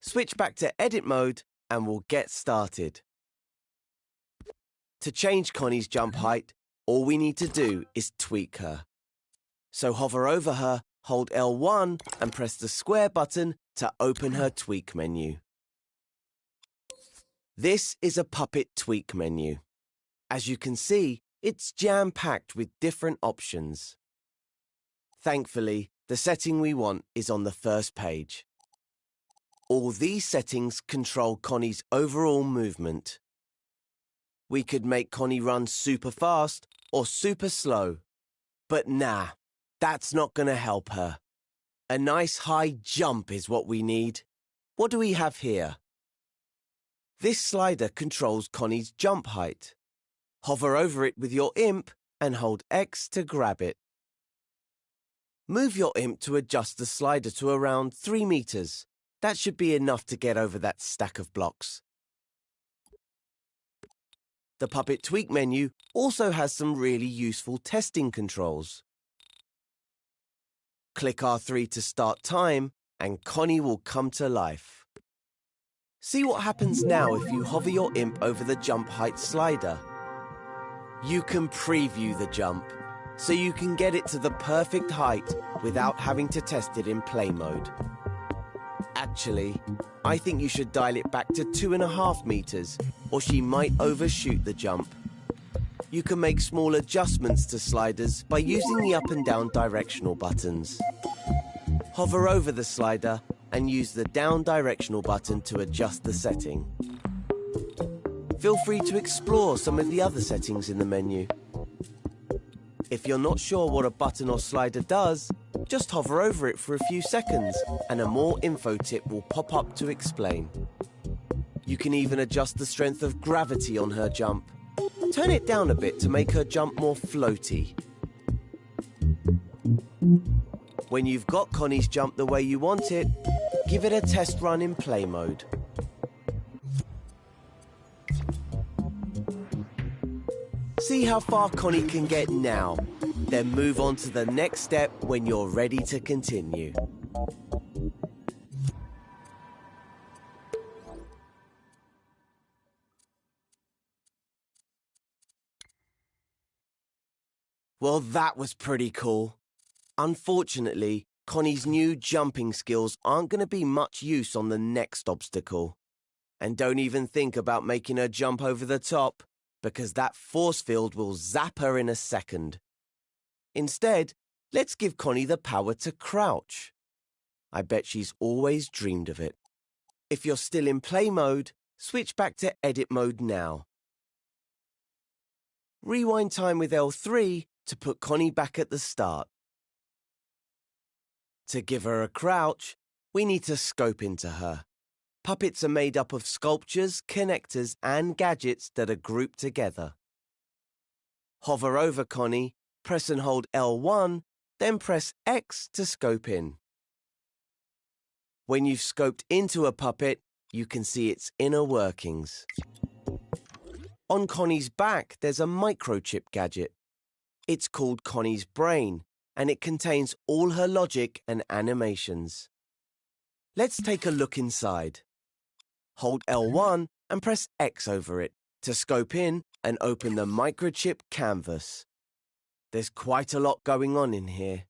Switch back to edit mode and we'll get started. To change Connie's jump height, all we need to do is tweak her. So hover over her, hold L1 and press the square button to open her tweak menu. This is a puppet tweak menu. As you can see, it's jam-packed with different options. Thankfully, the setting we want is on the first page. All these settings control Connie's overall movement. We could make Connie run super fast or super slow. But nah, that's not going to help her. A nice high jump is what we need. What do we have here? This slider controls Connie's jump height. Hover over it with your imp and hold X to grab it. Move your imp to adjust the slider to around 3 meters. That should be enough to get over that stack of blocks. The Puppet Tweak menu also has some really useful testing controls. Click R3 to start time and Connie will come to life. See what happens now if you hover your imp over the jump height slider. You can preview the jump. so you can get it to the perfect height without having to test it in play mode. Actually, I think you should dial it back to 2.5 meters, or she might overshoot the jump. You can make small adjustments to sliders by using the up and down directional buttons. Hover over the slider and use the down directional button to adjust the setting. Feel free to explore some of the other settings in the menu. If you're not sure what a button or slider does, just hover over it for a few seconds and a more info tip will pop up to explain. You can even adjust the strength of gravity on her jump. Turn it down a bit to make her jump more floaty. When you've got Connie's jump the way you want it, give it a test run in play mode. See how far Connie can get now, then move on to the next step when you're ready to continue. Well, that was pretty cool. Unfortunately, Connie's new jumping skills aren't going to be much use on the next obstacle. And don't even think about making her jump over the top, because that force field will zap her in a second. Instead, let's give Connie the power to crouch. I bet she's always dreamed of it. If you're still in play mode, switch back to edit mode now. Rewind time with L3 to put Connie back at the start. To give her a crouch, we need to scope into her. Puppets are made up of sculptures, connectors, and gadgets that are grouped together. Hover over Connie, press and hold L1, then press X to scope in. When you've scoped into a puppet, you can see its inner workings. On Connie's back, there's a microchip gadget. It's called Connie's brain, and it contains all her logic and animations. Let's take a look inside. Hold L1 and press X over it to scope in and open the microchip canvas. There's quite a lot going on in here.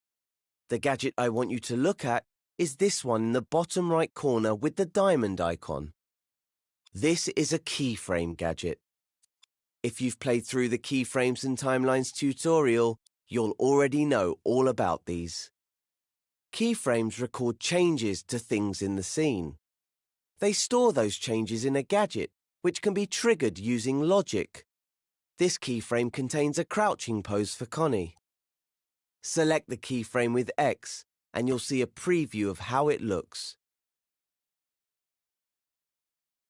The gadget I want you to look at is this one in the bottom right corner with the diamond icon. This is a keyframe gadget. If you've played through the Keyframes and Timelines tutorial, you'll already know all about these. Keyframes record changes to things in the scene. They store those changes in a gadget, which can be triggered using logic. This keyframe contains a crouching pose for Connie. Select the keyframe with X, and you'll see a preview of how it looks.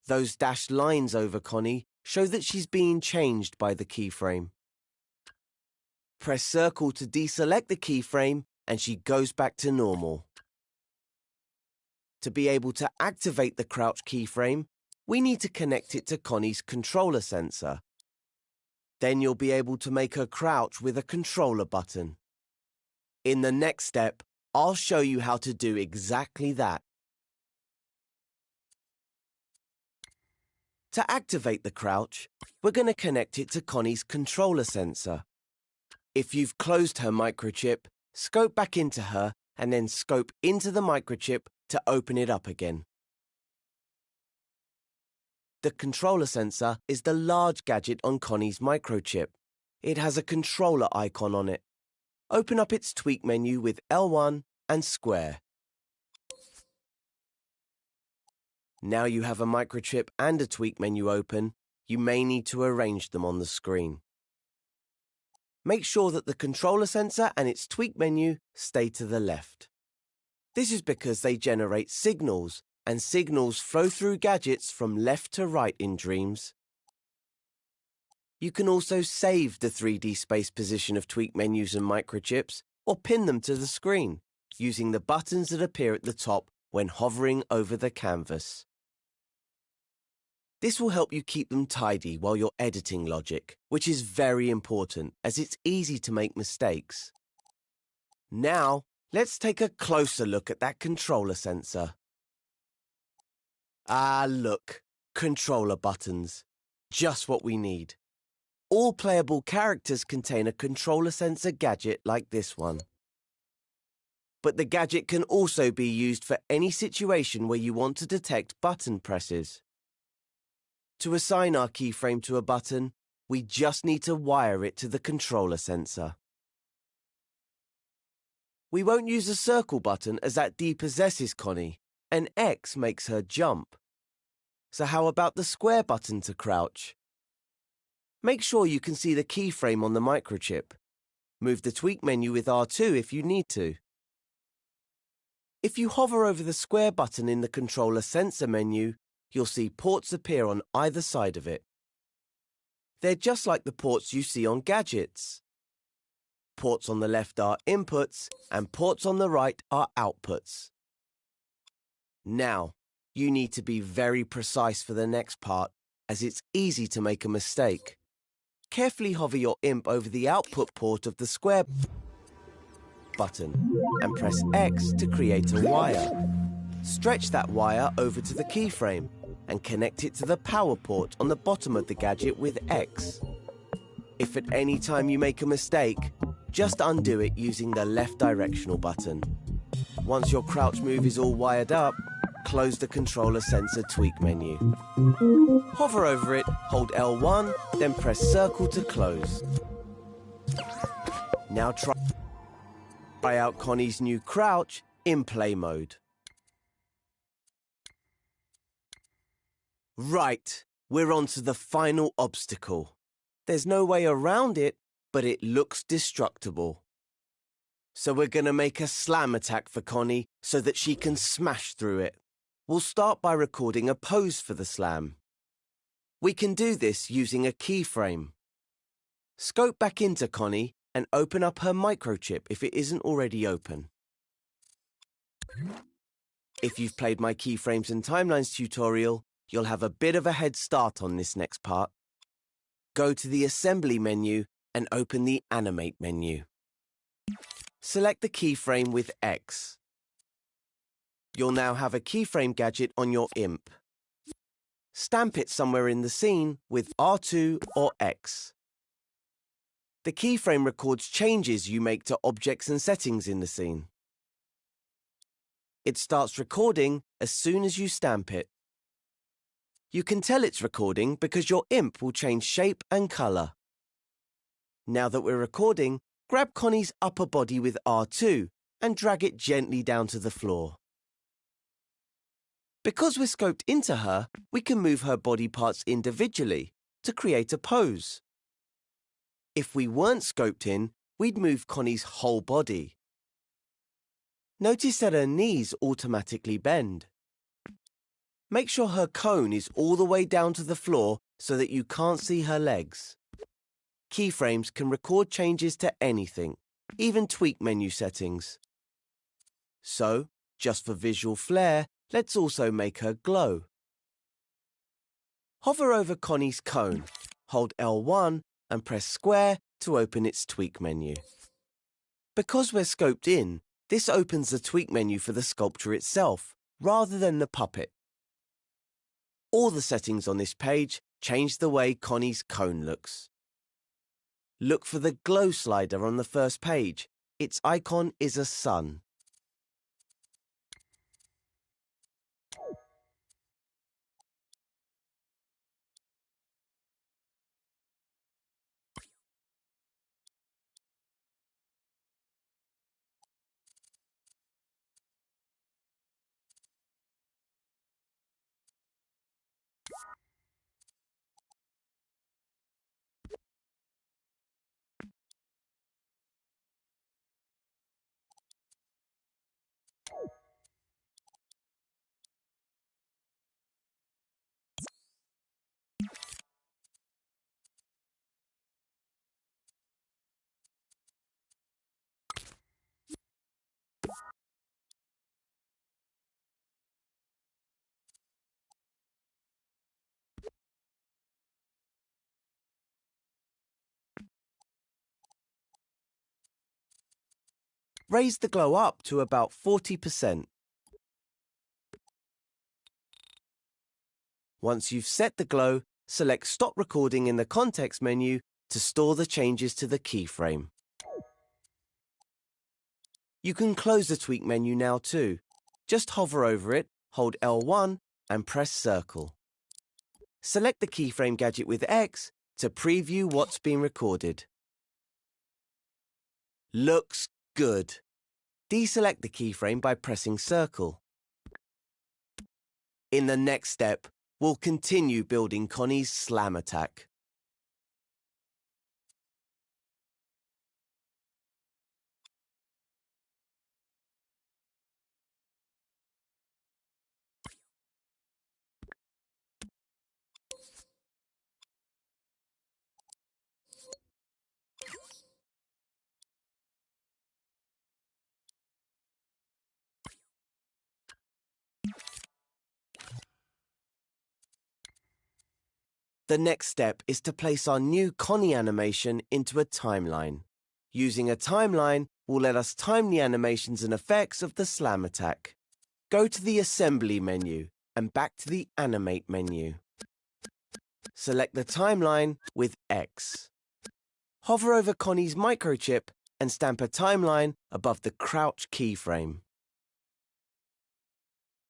Those dashed lines over Connie show that she's being changed by the keyframe. Press circle to deselect the keyframe and she goes back to normal. To be able to activate the crouch keyframe, we need to connect it to Connie's controller sensor. Then you'll be able to make her crouch with a controller button. In the next step, I'll show you how to do exactly that. To activate the crouch, we're going to connect it to Connie's controller sensor. If you've closed her microchip, scope back into her and then scope into the microchip to open it up again. The controller sensor is the large gadget on Connie's microchip. It has a controller icon on it. Open up its tweak menu with L1 and square. Now you have a microchip and a tweak menu open, you may need to arrange them on the screen. Make sure that the controller sensor and its tweak menu stay to the left. This is because they generate signals, and signals flow through gadgets from left to right in Dreams. You can also save the 3D space position of tweak menus and microchips, or pin them to the screen, using the buttons that appear at the top when hovering over the canvas. This will help you keep them tidy while you're editing logic, which is very important as it's easy to make mistakes. Now, let's take a closer look at that controller sensor. Ah, look, controller buttons. Just what we need. all playable characters contain a controller sensor gadget like this one. But the gadget can also be used for any situation where you want to detect button presses. To assign our keyframe to a button, we just need to wire it to the controller sensor. We won't use a circle button as that depossesses Connie, and X makes her jump. So how about the square button to crouch? Make sure you can see the keyframe on the microchip. Move the tweak menu with R2 if you need to. If you hover over the square button in the controller sensor menu, you'll see ports appear on either side of it. They're just like the ports you see on gadgets. Ports on the left are inputs, and ports on the right are outputs. Now, you need to be very precise for the next part, as it's easy to make a mistake. Carefully hover your imp over the output port of the square button and press X to create a wire. Stretch that wire over to the keyframe and connect it to the power port on the bottom of the gadget with X. If at any time you make a mistake, just undo it using the left directional button. Once your crouch move is all wired up, close the controller sensor tweak menu. Hover over it, hold L1, then press circle to close. Now try out Connie's new crouch in play mode. Right, we're on to the final obstacle. There's no way around it, but it looks destructible. So we're going to make a slam attack for Connie so that she can smash through it. We'll start by recording a pose for the slam. We can do this using a keyframe. Scope back into Connie and open up her microchip if it isn't already open. If you've played my keyframes and timelines tutorial, you'll have a bit of a head start on this next part. Go to the Assembly menu and open the Animate menu. Select the keyframe with X. You'll now have a keyframe gadget on your imp. Stamp it somewhere in the scene with R2 or X. The keyframe records changes you make to objects and settings in the scene. It starts recording as soon as you stamp it. You can tell it's recording because your imp will change shape and colour. Now that we're recording, grab Connie's upper body with R2 and drag it gently down to the floor. Because we're scoped into her, we can move her body parts individually to create a pose. If we weren't scoped in, we'd move Connie's whole body. Notice that her knees automatically bend. Make sure her cone is all the way down to the floor so that you can't see her legs. Keyframes can record changes to anything, even tweak menu settings. So, just for visual flair, let's also make her glow. Hover over Connie's cone, hold L1 and press square to open its tweak menu. Because we're scoped in, this opens the tweak menu for the sculpture itself, rather than the puppet. All the settings on this page change the way Connie's cone looks. Look for the glow slider on the first page. Its icon is a sun. Raise the glow up to about 40%. Once you've set the glow, select Stop Recording in the context menu to store the changes to the keyframe. You can close the tweak menu now too. Just hover over it, hold L1 and press circle. Select the keyframe gadget with X to preview what's been recorded. Looks good. Deselect the keyframe by pressing circle. In the next step, we'll continue building Connie's slam attack. The next step is to place our new Connie animation into a timeline. Using a timeline will let us time the animations and effects of the slam attack. Go to the Assembly menu and back to the Animate menu. Select the timeline with X. Hover over Connie's microchip and stamp a timeline above the crouch keyframe.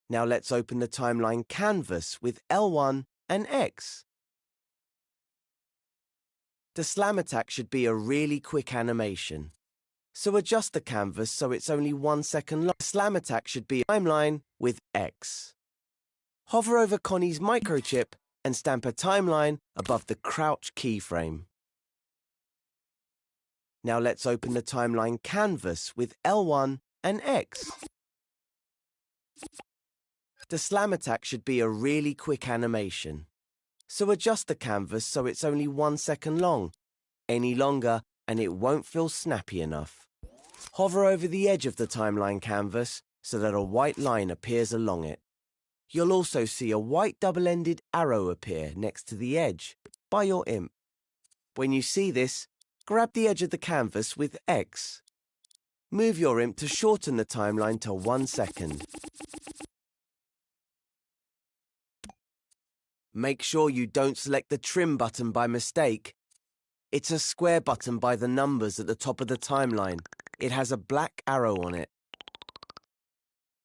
Now let's open the timeline canvas with L1 and X. The slam attack should be a really quick animation. So adjust the canvas so it's only 1 second long. Slam attack should be a timeline with X. Hover over Connie's microchip and stamp a timeline above the crouch keyframe. Now let's open the timeline canvas with L1 and X. The slam attack should be a really quick animation. So adjust the canvas so it's only 1 second long. Any longer and it won't feel snappy enough. Hover over the edge of the timeline canvas so that a white line appears along it. You'll also see a white double-ended arrow appear next to the edge by your imp. When you see this, grab the edge of the canvas with X. Move your imp to shorten the timeline to 1 second. Make sure you don't select the trim button by mistake. It's a square button by the numbers at the top of the timeline. It has a black arrow on it.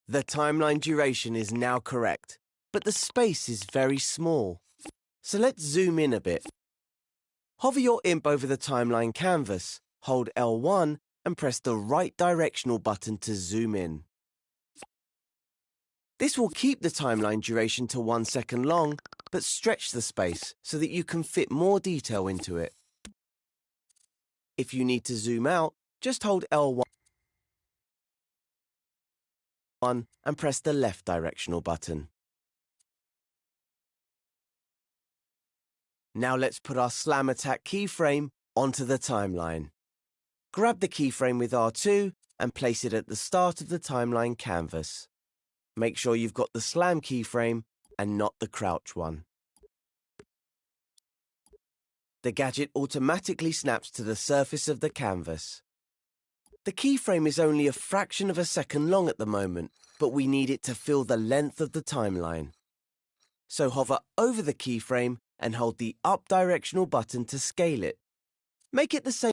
The timeline duration is now correct, but the space is very small. So let's zoom in a bit. Hover your imp over the timeline canvas, hold L1 and press the right directional button to zoom in. This will keep the timeline duration to 1 second long, but stretch the space so that you can fit more detail into it. If you need to zoom out, just hold L1 and press the left directional button. Now let's put our slam attack keyframe onto the timeline. Grab the keyframe with R2 and place it at the start of the timeline canvas. Make sure you've got the slam keyframe and not the crouch one. The gadget automatically snaps to the surface of the canvas. The keyframe is only a fraction of a second long at the moment, but we need it to fill the length of the timeline. So hover over the keyframe and hold the up directional button to scale it. Make it the same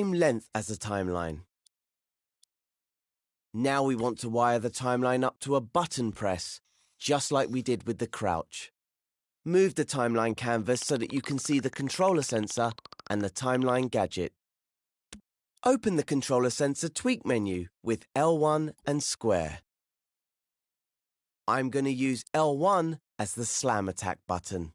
length as the timeline. Now we want to wire the timeline up to a button press, just like we did with the crouch. Move the timeline canvas so that you can see the controller sensor and the timeline gadget. Open the controller sensor tweak menu with L1 and square. I'm going to use L1 as the slam attack button.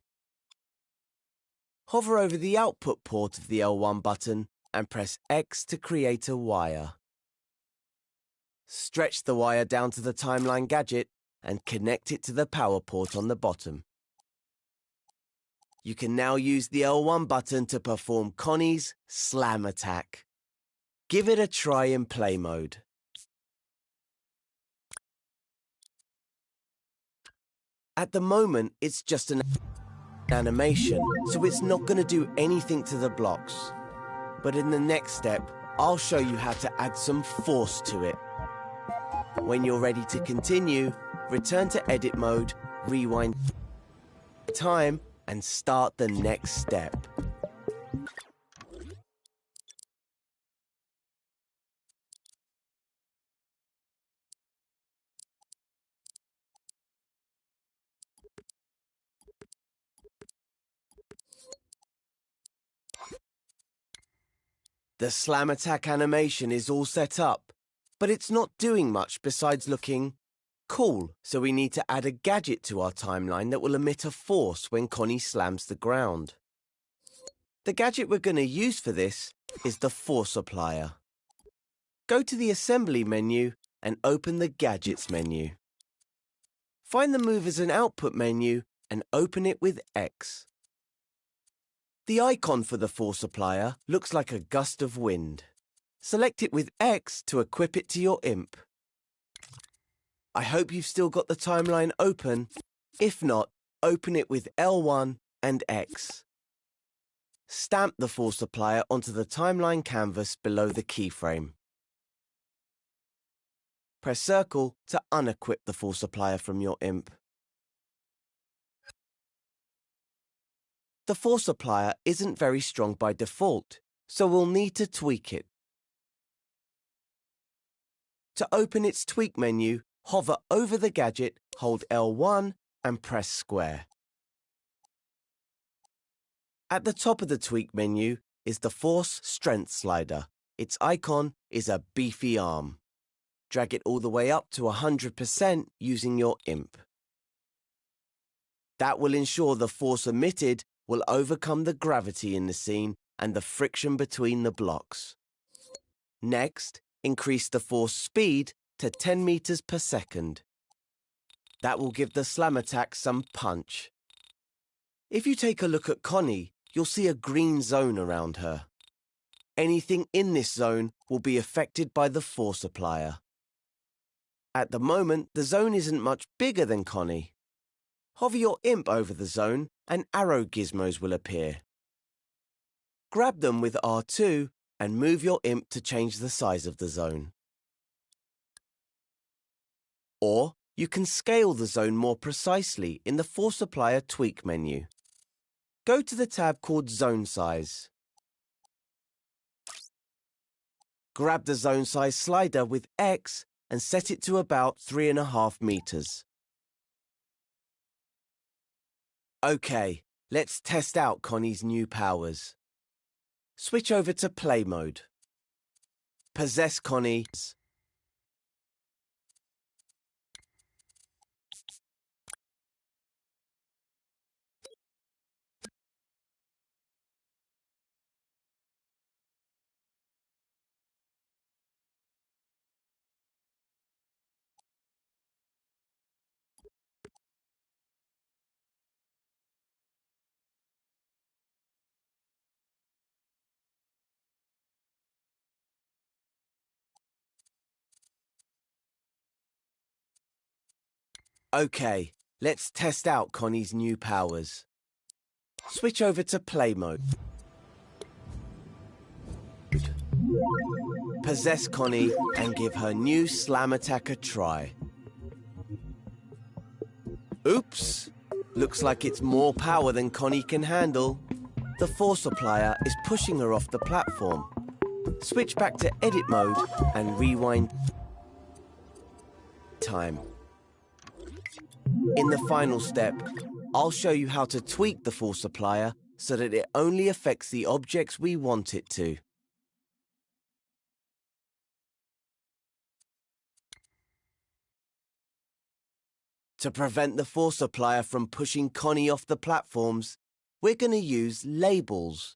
Hover over the output port of the L1 button and press X to create a wire. Stretch the wire down to the timeline gadget and connect it to the power port on the bottom. You can now use the L1 button to perform Connie's slam attack. Give it a try in play mode. At the moment, it's just an animation, so it's not going to do anything to the blocks. But in the next step, I'll show you how to add some force to it. When you're ready to continue, return to edit mode, rewind time, and start the next step. The slam attack animation is all set up, but it's not doing much besides looking cool, so we need to add a gadget to our timeline that will emit a force when Connie slams the ground. The gadget we're going to use for this is the force applier. Go to the assembly menu and open the gadgets menu. Find the movers and output menu and open it with X. The icon for the force applier looks like a gust of wind. Select it with X to equip it to your imp. I hope you've still got the timeline open. If not, open it with L1 and X. Stamp the force applier onto the timeline canvas below the keyframe. Press circle to unequip the force applier from your imp. The force applier isn't very strong by default, so we'll need to tweak it. To open its tweak menu, hover over the gadget, hold L1 and press square. At the top of the tweak menu is the force strength slider. Its icon is a beefy arm. Drag it all the way up to 100% using your imp. That will ensure the force emitted will overcome the gravity in the scene and the friction between the blocks. Next, increase the force speed to 10 meters per second. That will give the slam attack some punch. If you take a look at Connie, you'll see a green zone around her. Anything in this zone will be affected by the force applier. At the moment, the zone isn't much bigger than Connie. Hover your imp over the zone and arrow gizmos will appear. Grab them with R2 and move your imp to change the size of the zone. Or you can scale the zone more precisely in the force applier tweak menu. Go to the tab called Zone Size. Grab the zone size slider with X and set it to about 3.5 meters. OK, let's test out Connie's new powers. Switch over to play mode. Possess Connie. OK, let's test out Connie's new powers. Switch over to play mode. Possess Connie and give her new slam attack a try. Oops! Looks like it's more power than Connie can handle. The force applier is pushing her off the platform. Switch back to edit mode and rewind time. In the final step, I'll show you how to tweak the force applier so that it only affects the objects we want it to. To prevent the force applier from pushing Connie off the platforms, we're going to use labels.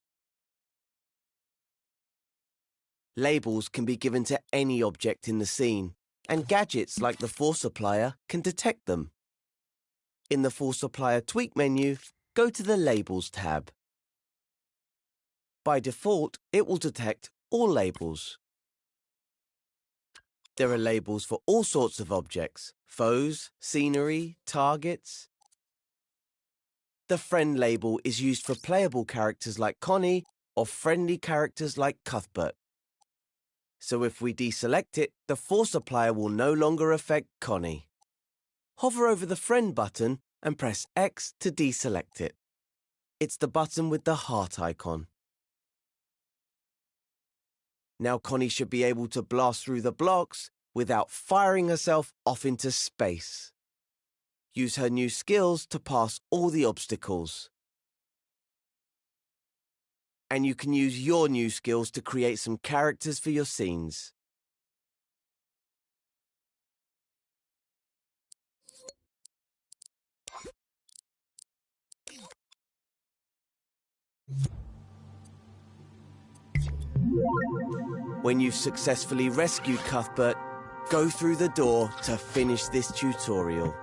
Labels can be given to any object in the scene, and gadgets like the force applier can detect them. In the force applier tweak menu, go to the Labels tab. By default, it will detect all labels. There are labels for all sorts of objects: foes, scenery, targets. The friend label is used for playable characters like Connie or friendly characters like Cuthbert. So if we deselect it, the force applier will no longer affect Connie. Hover over the Friend button and press X to deselect it. It's the button with the heart icon. Now Connie should be able to blast through the blocks without firing herself off into space. Use her new skills to pass all the obstacles. And you can use your new skills to create some characters for your scenes. When you've successfully rescued Cuthbert, go through the door to finish this tutorial.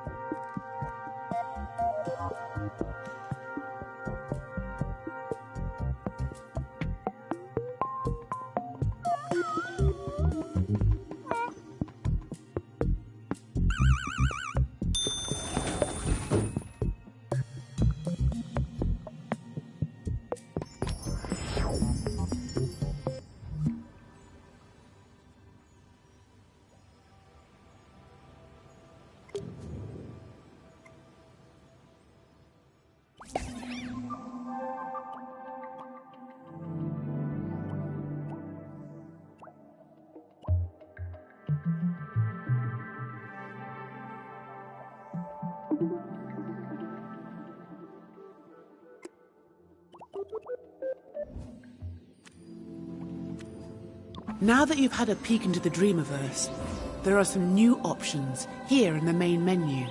Now that you've had a peek into the Dreamiverse, there are some new options here in the main menu.